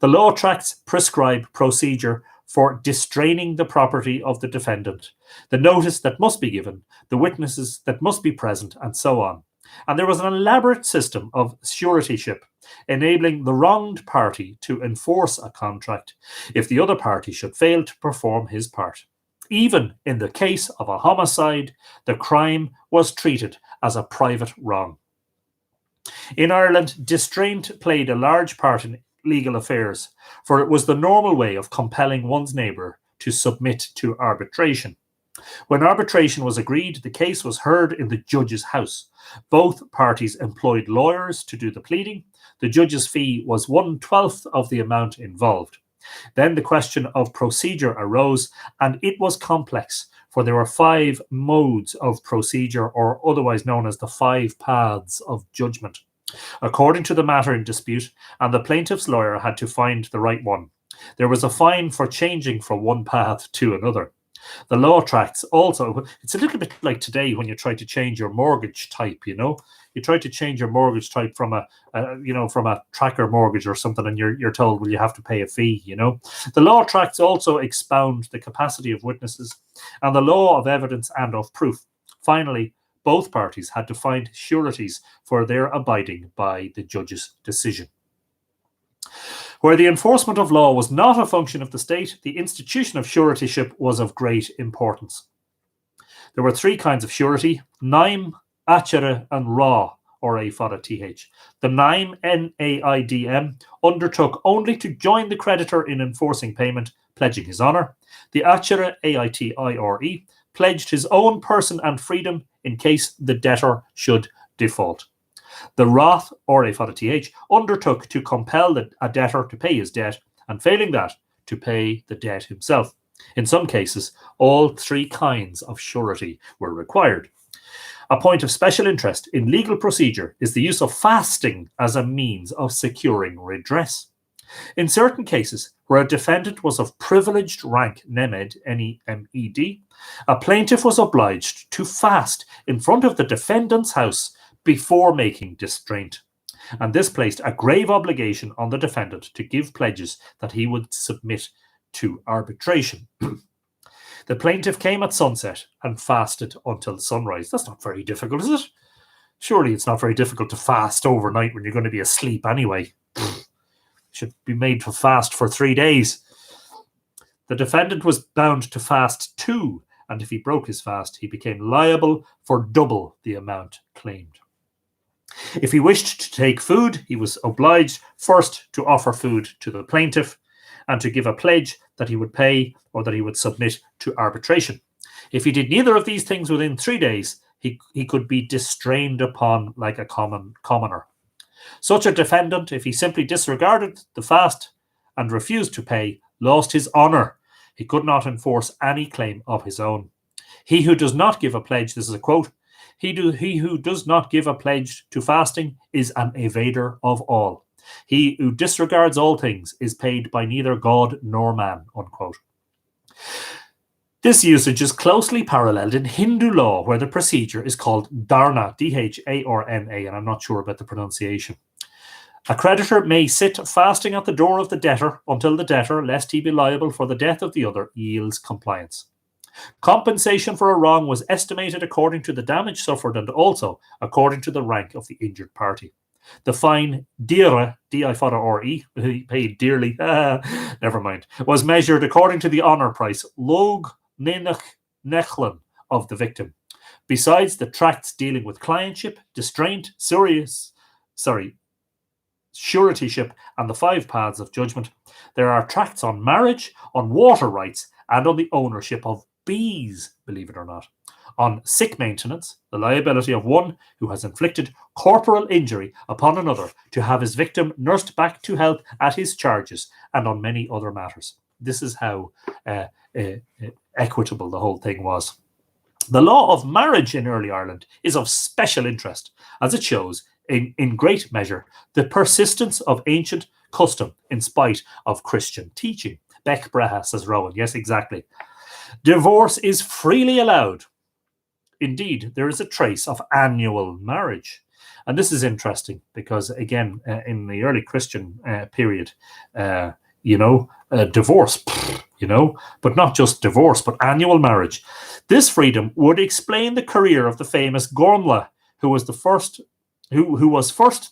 The law tracts prescribe procedure for distraining the property of the defendant, the notice that must be given, the witnesses that must be present, and so on. And there was an elaborate system of suretyship, enabling the wronged party to enforce a contract if the other party should fail to perform his part. Even in the case of a homicide, the crime was treated as a private wrong. In Ireland, distraint played a large part in legal affairs, for it was the normal way of compelling one's neighbour to submit to arbitration. When arbitration was agreed, the case was heard in the judge's house. Both parties employed lawyers to do the pleading. The judge's fee was 1/12 of the amount involved. Then the question of procedure arose, and it was complex, for there were 5 modes of procedure, or otherwise known as the 5 paths of judgment, according to the matter in dispute, and the plaintiff's lawyer had to find the right one. There was a fine for changing from one path to another. The law tracts also, it's a little bit like today when you try to change your mortgage type, you try to change your mortgage type from a tracker mortgage or something, and you're told, well, you have to pay a fee, The law tracts also expound the capacity of witnesses and the law of evidence and of proof. Finally, both parties had to find sureties for their abiding by the judge's decision. Where the enforcement of law was not a function of the state, the institution of suretyship was of great importance. There were 3 kinds of surety: naim, achere, and raw, or a fada th. The naim, N-A-I-D-M, undertook only to join the creditor in enforcing payment, pledging his honour. The achere, A-I-T-I-R-E, pledged his own person and freedom in case the debtor should default. The wrath, or a fada th, undertook to compel a debtor to pay his debt, and failing that, to pay the debt himself. In some cases, all 3 kinds of surety were required. A point of special interest in legal procedure is the use of fasting as a means of securing redress. In certain cases, where a defendant was of privileged rank, nemed, N-E-M-E-D, a plaintiff was obliged to fast in front of the defendant's house before making distraint, and this placed a grave obligation on the defendant to give pledges that he would submit to arbitration. The plaintiff came at sunset and fasted until sunrise. That's not very difficult, is it? Surely it's not very difficult to fast overnight when you're going to be asleep anyway. Should be made to fast for 3 days. The defendant was bound to fast too, and if he broke his fast, he became liable for double the amount claimed. If he wished to take food, he was obliged first to offer food to the plaintiff and to give a pledge that he would pay or that he would submit to arbitration. If he did neither of these things within 3 days, he could be distrained upon like a commoner. Such a defendant, if he simply disregarded the fast and refused to pay, lost his honour. He could not enforce any claim of his own. He who does not give a pledge, this is a quote, he who does not give a pledge to fasting is an evader of all. He who disregards all things is paid by neither God nor man, unquote. This usage is closely paralleled in Hindu law, where the procedure is called dharna, D-H-A-R-N-A, and I'm not sure about the pronunciation. A creditor may sit fasting at the door of the debtor until the debtor, lest he be liable for the death of the other, yields compliance. Compensation for a wrong was estimated according to the damage suffered and also according to the rank of the injured party. The fine dire, D-I-R-E, paid dearly, never mind, was measured according to the honour price, log nechlin, of the victim. Besides the tracts dealing with clientship, distraint, suretyship, and the 5 paths of judgment, there are tracts on marriage, on water rights, and on the ownership of bees, believe it or not, on sick maintenance, the liability of one who has inflicted corporal injury upon another to have his victim nursed back to health at his charges, and on many other matters. This is how equitable the whole thing was. The law of marriage in early Ireland is of special interest, as it shows, in great measure, the persistence of ancient custom in spite of Christian teaching. Bec Breha, says Rowan. Yes, exactly. Divorce is freely allowed. Indeed, there is a trace of annual marriage. And this is interesting because, again, in the early Christian period, divorce, but not just divorce, but annual marriage. This freedom would explain the career of the famous Gormla, who was first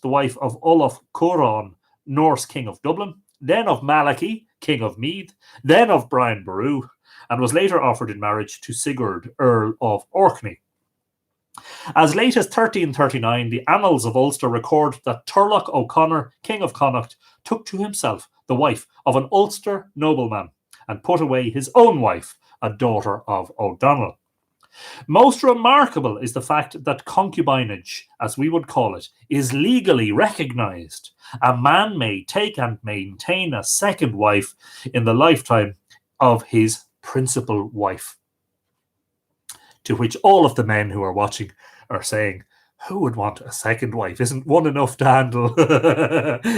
the wife of Olaf Cuaran, Norse king of Dublin, then of Malachy, king of Meath, then of Brian Boru, and was later offered in marriage to Sigurd, Earl of Orkney. As late as 1339, the Annals of Ulster record that Turlough O'Connor, king of Connacht, took to himself the wife of an Ulster nobleman and put away his own wife, a daughter of O'Donnell. Most remarkable is the fact that concubinage, as we would call it, is legally recognised. A man may take and maintain a second wife in the lifetime of his principal wife. To which all of the men who are watching are saying, who would want a second wife? Isn't one enough to handle?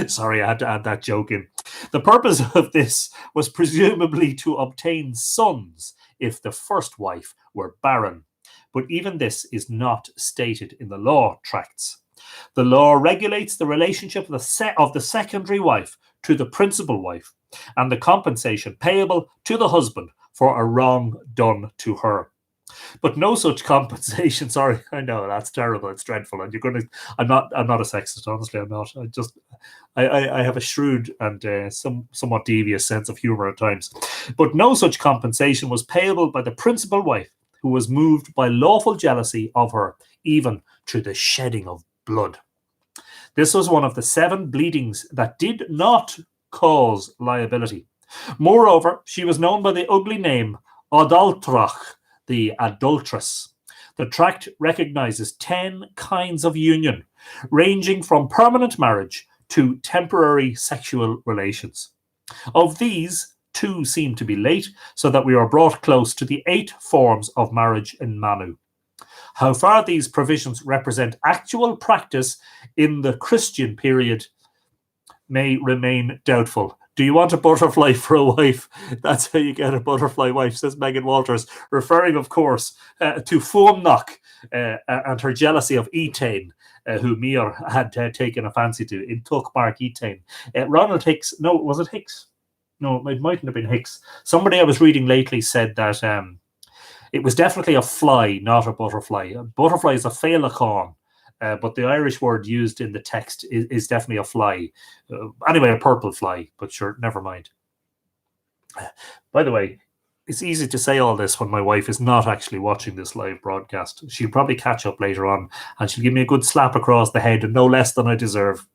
Sorry, I had to add that joke in. The purpose of this was presumably to obtain sons if the first wife were barren. But even this is not stated in the law tracts. The law regulates the relationship of the secondary wife to the principal wife and the compensation payable to the husband for a wrong done to her. But no such compensation. Sorry, I know that's terrible. It's dreadful, and I'm not a sexist. Honestly, I'm not. I have a shrewd and somewhat devious sense of humor at times. But no such compensation was payable by the principal wife, who was moved by lawful jealousy of her, even to the shedding of blood. This was one of the 7 bleedings that did not cause liability. Moreover, she was known by the ugly name Adultrach, the adulteress. The tract recognizes 10 kinds of union, ranging from permanent marriage to temporary sexual relations. Of these, 2 seem to be late, so that we are brought close to the 8 forms of marriage in Manu. How far these provisions represent actual practice in the Christian period may remain doubtful. Do you want a butterfly for a wife? That's how you get a butterfly wife, says Megan Walters, referring, of course, to Fuamnach and her jealousy of Etain, who Muir had taken a fancy to in Tuchmark Etain. Ronald Hicks, no, was it Hicks? No, it mightn't have been Hicks. Somebody I was reading lately said that it was definitely a fly, not a butterfly. A butterfly is a féileachán. But the Irish word used in the text is definitely a fly. Anyway, a purple fly, but sure, never mind. By the way, it's easy to say all this when my wife is not actually watching this live broadcast. She'll probably catch up later on and she'll give me a good slap across the head, and no less than I deserve.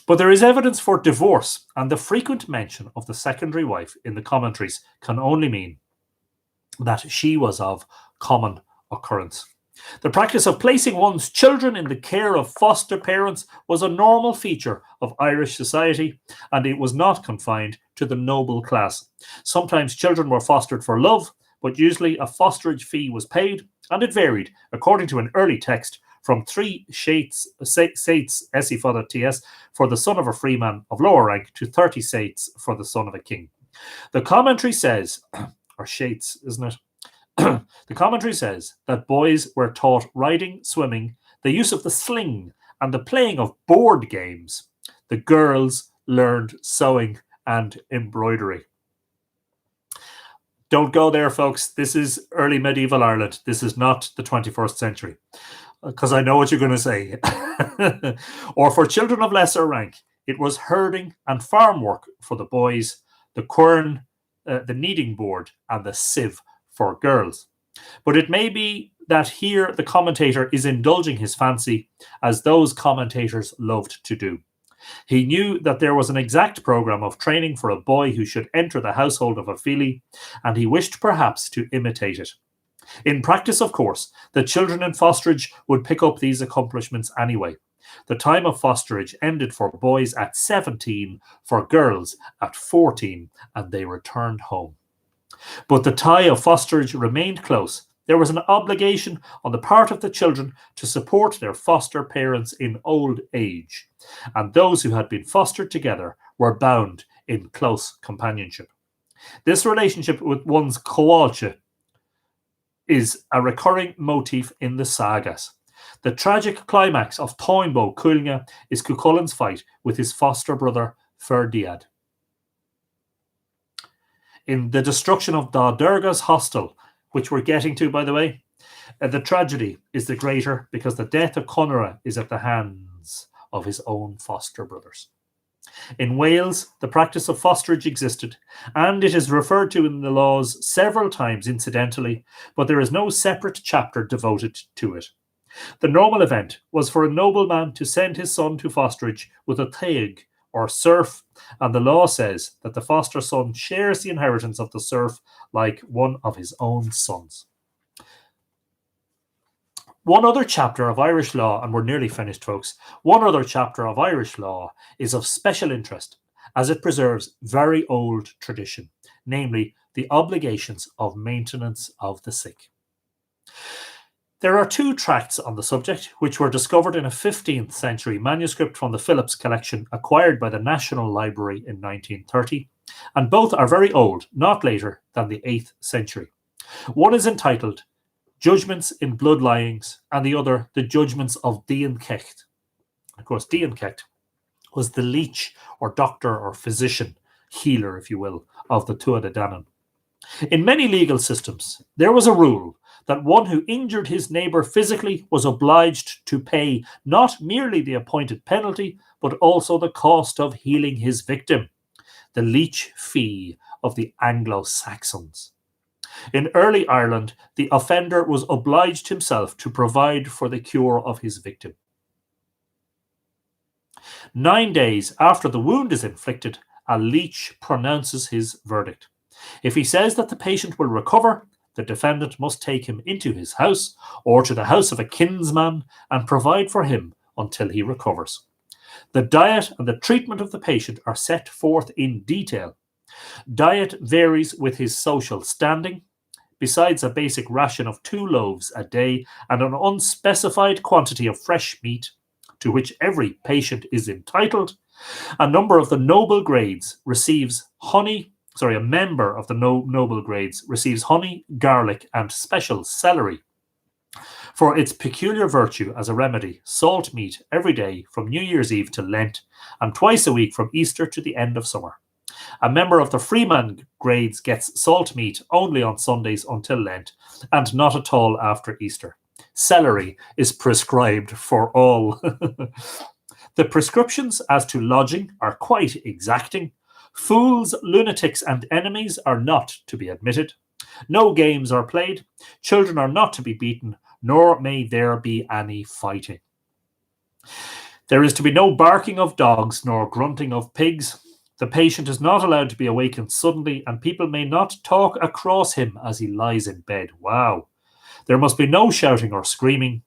But there is evidence for divorce, and the frequent mention of the secondary wife in the commentaries can only mean that she was of common occurrence. The practice of placing one's children in the care of foster parents was a normal feature of Irish society, and it was not confined to the noble class. Sometimes children were fostered for love, but usually a fosterage fee was paid, and it varied, according to an early text, from 3 sates esifada ts for the son of a freeman of lower rank to 30 sates for the son of a king. The commentary says, or shates, isn't it? The commentary says that boys were taught riding, swimming, the use of the sling, and the playing of board games. The girls learned sewing and embroidery. Don't go there, folks. This is early medieval Ireland. This is not the 21st century. Because I know what you're going to say. Or for children of lesser rank, it was herding and farm work for the boys, the quern, the kneading board, and the sieve for girls. But it may be that here the commentator is indulging his fancy, as those commentators loved to do. He knew that there was an exact program of training for a boy who should enter the household of a fili, and he wished perhaps to imitate it. In practice, of course, the children in fosterage would pick up these accomplishments anyway. The time of fosterage ended for boys at 17, for girls at 14, and they returned home. But the tie of fosterage remained close. There was an obligation on the part of the children to support their foster parents in old age, and those who had been fostered together were bound in close companionship. This relationship with one's coálche is a recurring motif in the sagas. The tragic climax of Táinbó Cuilne is Cuchulain's fight with his foster brother Ferdiad. In the destruction of Dá Durga's hostel, which we're getting to, by the way, the tragedy is the greater because the death of Conora is at the hands of his own foster brothers. In Wales, the practice of fosterage existed, and it is referred to in the laws several times incidentally, but there is no separate chapter devoted to it. The normal event was for a nobleman to send his son to fosterage with a taig, or serf, and the law says that the foster son shares the inheritance of the serf like one of his own sons. One other chapter of Irish law, and we're nearly finished, folks, one other chapter of Irish law is of special interest as it preserves very old tradition, namely the obligations of maintenance of the sick. There are 2 tracts on the subject, which were discovered in a 15th century manuscript from the Phillips collection acquired by the National Library in 1930, and both are very old, not later than the 8th century. One is entitled Judgments in Blood Lyings, and the other, The Judgments of Dian Cecht. Of course, Dian Cecht was the leech or doctor or physician, healer, if you will, of the tuath Danann. In many legal systems, there was a rule that one who injured his neighbour physically was obliged to pay not merely the appointed penalty, but also the cost of healing his victim, the leech fee of the Anglo-Saxons. In early Ireland, the offender was obliged himself to provide for the cure of his victim. 9 days after the wound is inflicted, a leech pronounces his verdict. If he says that the patient will recover, the defendant must take him into his house or to the house of a kinsman and provide for him until he recovers. The diet and the treatment of the patient are set forth in detail. Diet varies with his social standing. Besides a basic ration of 2 loaves a day and an unspecified quantity of fresh meat, to which every patient is entitled. A member of the noble grades receives honey, garlic, and special celery. For its peculiar virtue as a remedy, salt meat every day from New Year's Eve to Lent, and twice a week from Easter to the end of summer. A member of the freeman grades gets salt meat only on Sundays until Lent, and not at all after Easter. Celery is prescribed for all. The prescriptions as to lodging are quite exacting. Fools, lunatics, and enemies are not to be admitted. No games are played. Children are not to be beaten, nor may there be any fighting. There is to be no barking of dogs, nor grunting of pigs. The patient is not allowed to be awakened suddenly, and people may not talk across him as he lies in bed. Wow. There must be no shouting or screaming.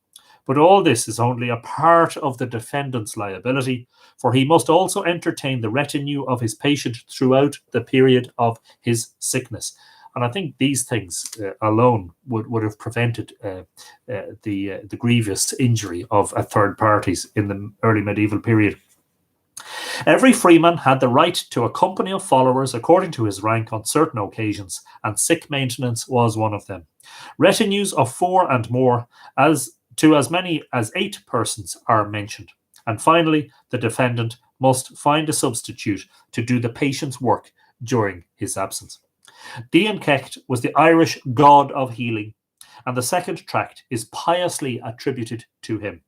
But all this is only a part of the defendant's liability, for he must also entertain the retinue of his patient throughout the period of his sickness. And I think these things alone would have prevented the grievous injury of third parties in the early medieval period. Every freeman had the right to a company of followers according to his rank on certain occasions, and sick maintenance was one of them. Retinues of 4 and more, as many as 8 persons, are mentioned. And finally, the defendant must find a substitute to do the patient's work during his absence. Dian Cecht was the Irish god of healing, and the second tract is piously attributed to him.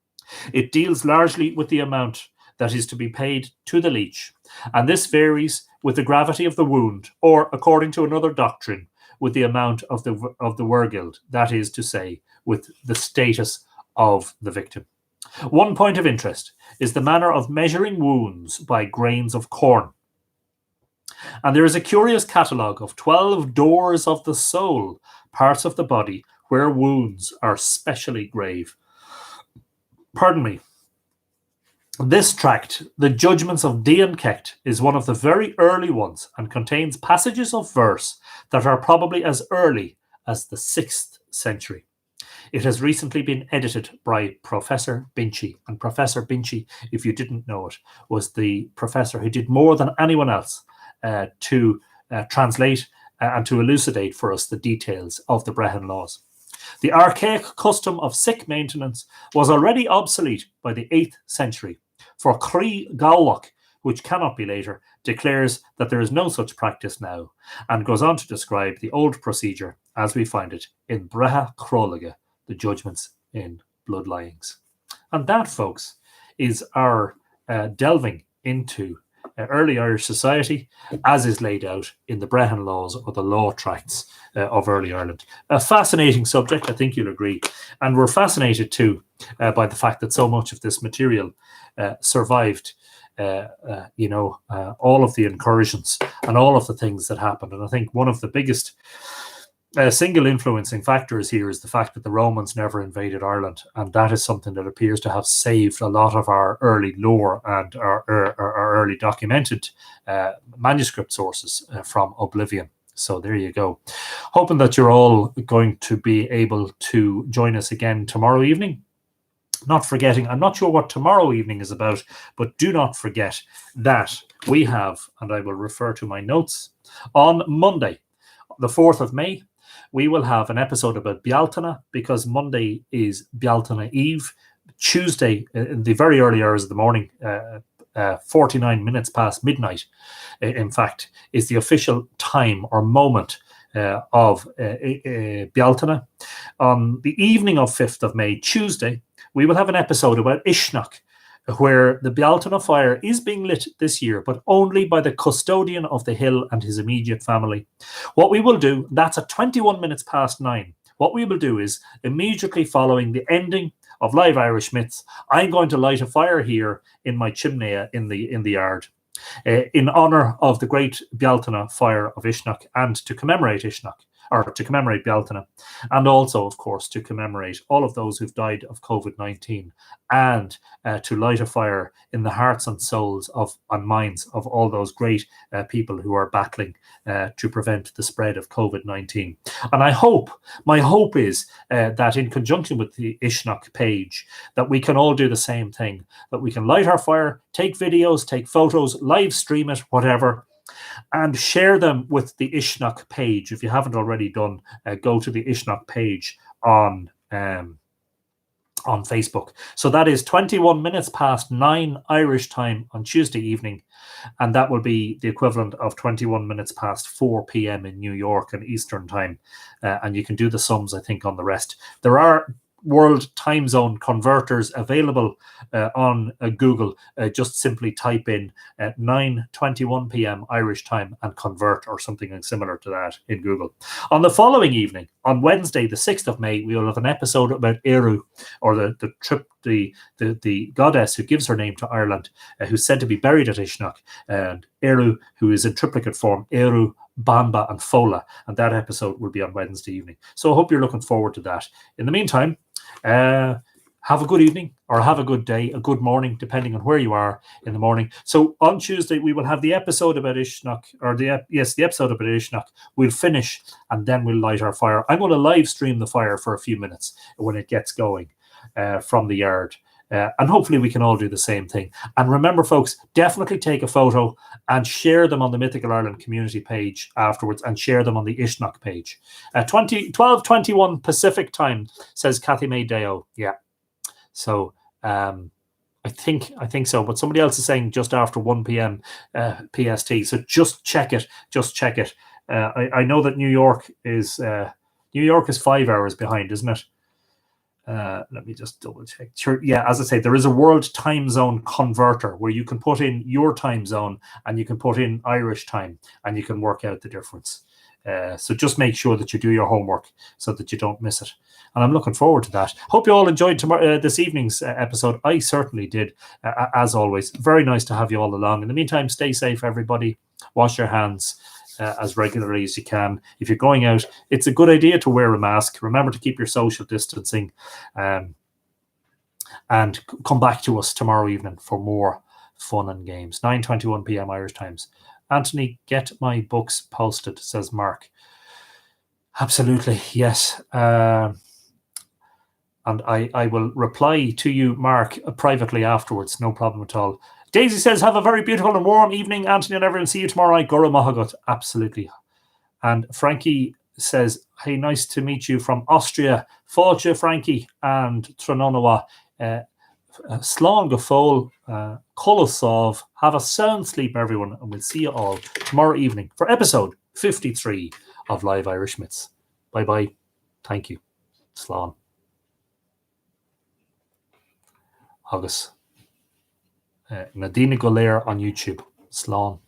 It deals largely with the amount that is to be paid to the leech, and this varies with the gravity of the wound, or, according to another doctrine, with the amount of the wergild, that is to say, with the status of the victim. One point of interest is the manner of measuring wounds by grains of corn. And there is a curious catalogue of 12 doors of the soul, parts of the body where wounds are specially grave. Pardon me. This tract, The Judgments of Dian Cecht, is one of the very early ones and contains passages of verse that are probably as early as the 6th century. It has recently been edited by Professor Binchy. And Professor Binchy, if you didn't know it, was the professor who did more than anyone else to translate and to elucidate for us the details of the Brehon laws. The archaic custom of sick maintenance was already obsolete by the 8th century, for Crí Gálach, which cannot be later, declares that there is no such practice now, and goes on to describe the old procedure as we find it in Breha Chrólaige, the judgments in blood lyings. And that, folks, is our delving into early Irish society as is laid out in the Brehon laws, or the law tracts of early Ireland. A fascinating subject, I think you'll agree. And we're fascinated too by the fact that so much of this material survived all of the incursions and all of the things that happened. And I think one of the biggest single influencing factors here is the fact that the Romans never invaded Ireland, and that is something that appears to have saved a lot of our early lore and our early documented manuscript sources from oblivion. So there you go. Hoping that you're all going to be able to join us again tomorrow evening. Not forgetting, I'm not sure what tomorrow evening is about, but do not forget that we have, and I will refer to my notes, on Monday, the 4th of May, we will have an episode about Bealtaine, because Monday is Bealtaine Eve. Tuesday, in the very early hours of the morning, 49 minutes past midnight, in fact, is the official time or moment of Bealtaine. On the evening of 5th of May, Tuesday, we will have an episode about Uisneach, where the Bealtaine fire is being lit this year, but only by the custodian of the hill and his immediate family. What we will do, that's at 21 minutes past 9. What we will do is, immediately following the ending of Live Irish Myths, I'm going to light a fire here in my chimney in the yard, in honour of the great Bealtaine fire of Uisneach, and to commemorate Uisneach. or to commemorate Bealtaine, and also, of course, to commemorate all of those who've died of COVID-19, and to light a fire in the hearts and souls and minds of all those great people who are battling to prevent the spread of COVID-19. And my hope is that in conjunction with the Ishnok page, that we can all do the same thing, that we can light our fire, take videos, take photos, live stream it, whatever, and share them with the Ishnok page. If you haven't already done, go to the Ishnok page on Facebook. So that is 21 minutes past 9 Irish time on Tuesday evening, and that will be the equivalent of 21 minutes past 4 p.m. in New York and Eastern time. And you can do the sums, I think, on the rest. There are world time zone converters available on Google. Just simply type in 9:21 p.m. Irish time and convert, or something similar to that in Google. On the following evening, on Wednesday, the 6th of May, we will have an episode about Eru, or the goddess who gives her name to Ireland, who's said to be buried at Ishnok, and Eru, who is in triplicate form, Eru, Bamba, and Fola, and that episode will be on Wednesday evening. So I hope you're looking forward to that. In the meantime, have a good evening, or have a good day, a good morning, depending on where you are in the morning. So on Tuesday, we will have the episode about Ishnok, or the episode about Ishnok. We'll finish, and then we'll light our fire. I'm going to live stream the fire for a few minutes when it gets going from the yard. And hopefully we can all do the same thing. And remember, folks, definitely take a photo and share them on the Mythical Ireland community page afterwards, and share them on the Ishnok page. 12:21 Pacific time, says Kathy May Deo. Yeah. So I think so. But somebody else is saying just after 1 p.m. PST. So just check it. Just check it. I know that New York is 5 hours behind, isn't it? Let me just double check. Sure, yeah, as I say, there is a world time zone converter where you can put in your time zone and you can put in Irish time, and you can work out the difference. So just make sure that you do your homework so that you don't miss it. And I'm looking forward to that. Hope you all enjoyed this evening's episode. I certainly did, as always. Very nice to have you all along. In the meantime, stay safe, everybody. Wash your hands as regularly as you can. If you're going out, it's a good idea to wear a mask. Remember to keep your social distancing, and come back to us tomorrow evening for more fun and games. 9:21 p.m. Irish times. Anthony, get my books posted, says Mark. Absolutely, yes. And I will reply to you, Mark, privately afterwards. No problem at all. Daisy says, have a very beautiful and warm evening, Anthony and everyone. See you tomorrow night. Gora Mahagot. Absolutely. And Frankie says, hey, nice to meet you from Austria. Fáilte, Frankie, and Trononawa. Slán go fóil, Colasov. Have a sound sleep, everyone, and we'll see you all tomorrow evening for episode 53 of Live Irish Myths. Bye-bye. Thank you. Slán. Agus. Nadina Golair on YouTube. Slán.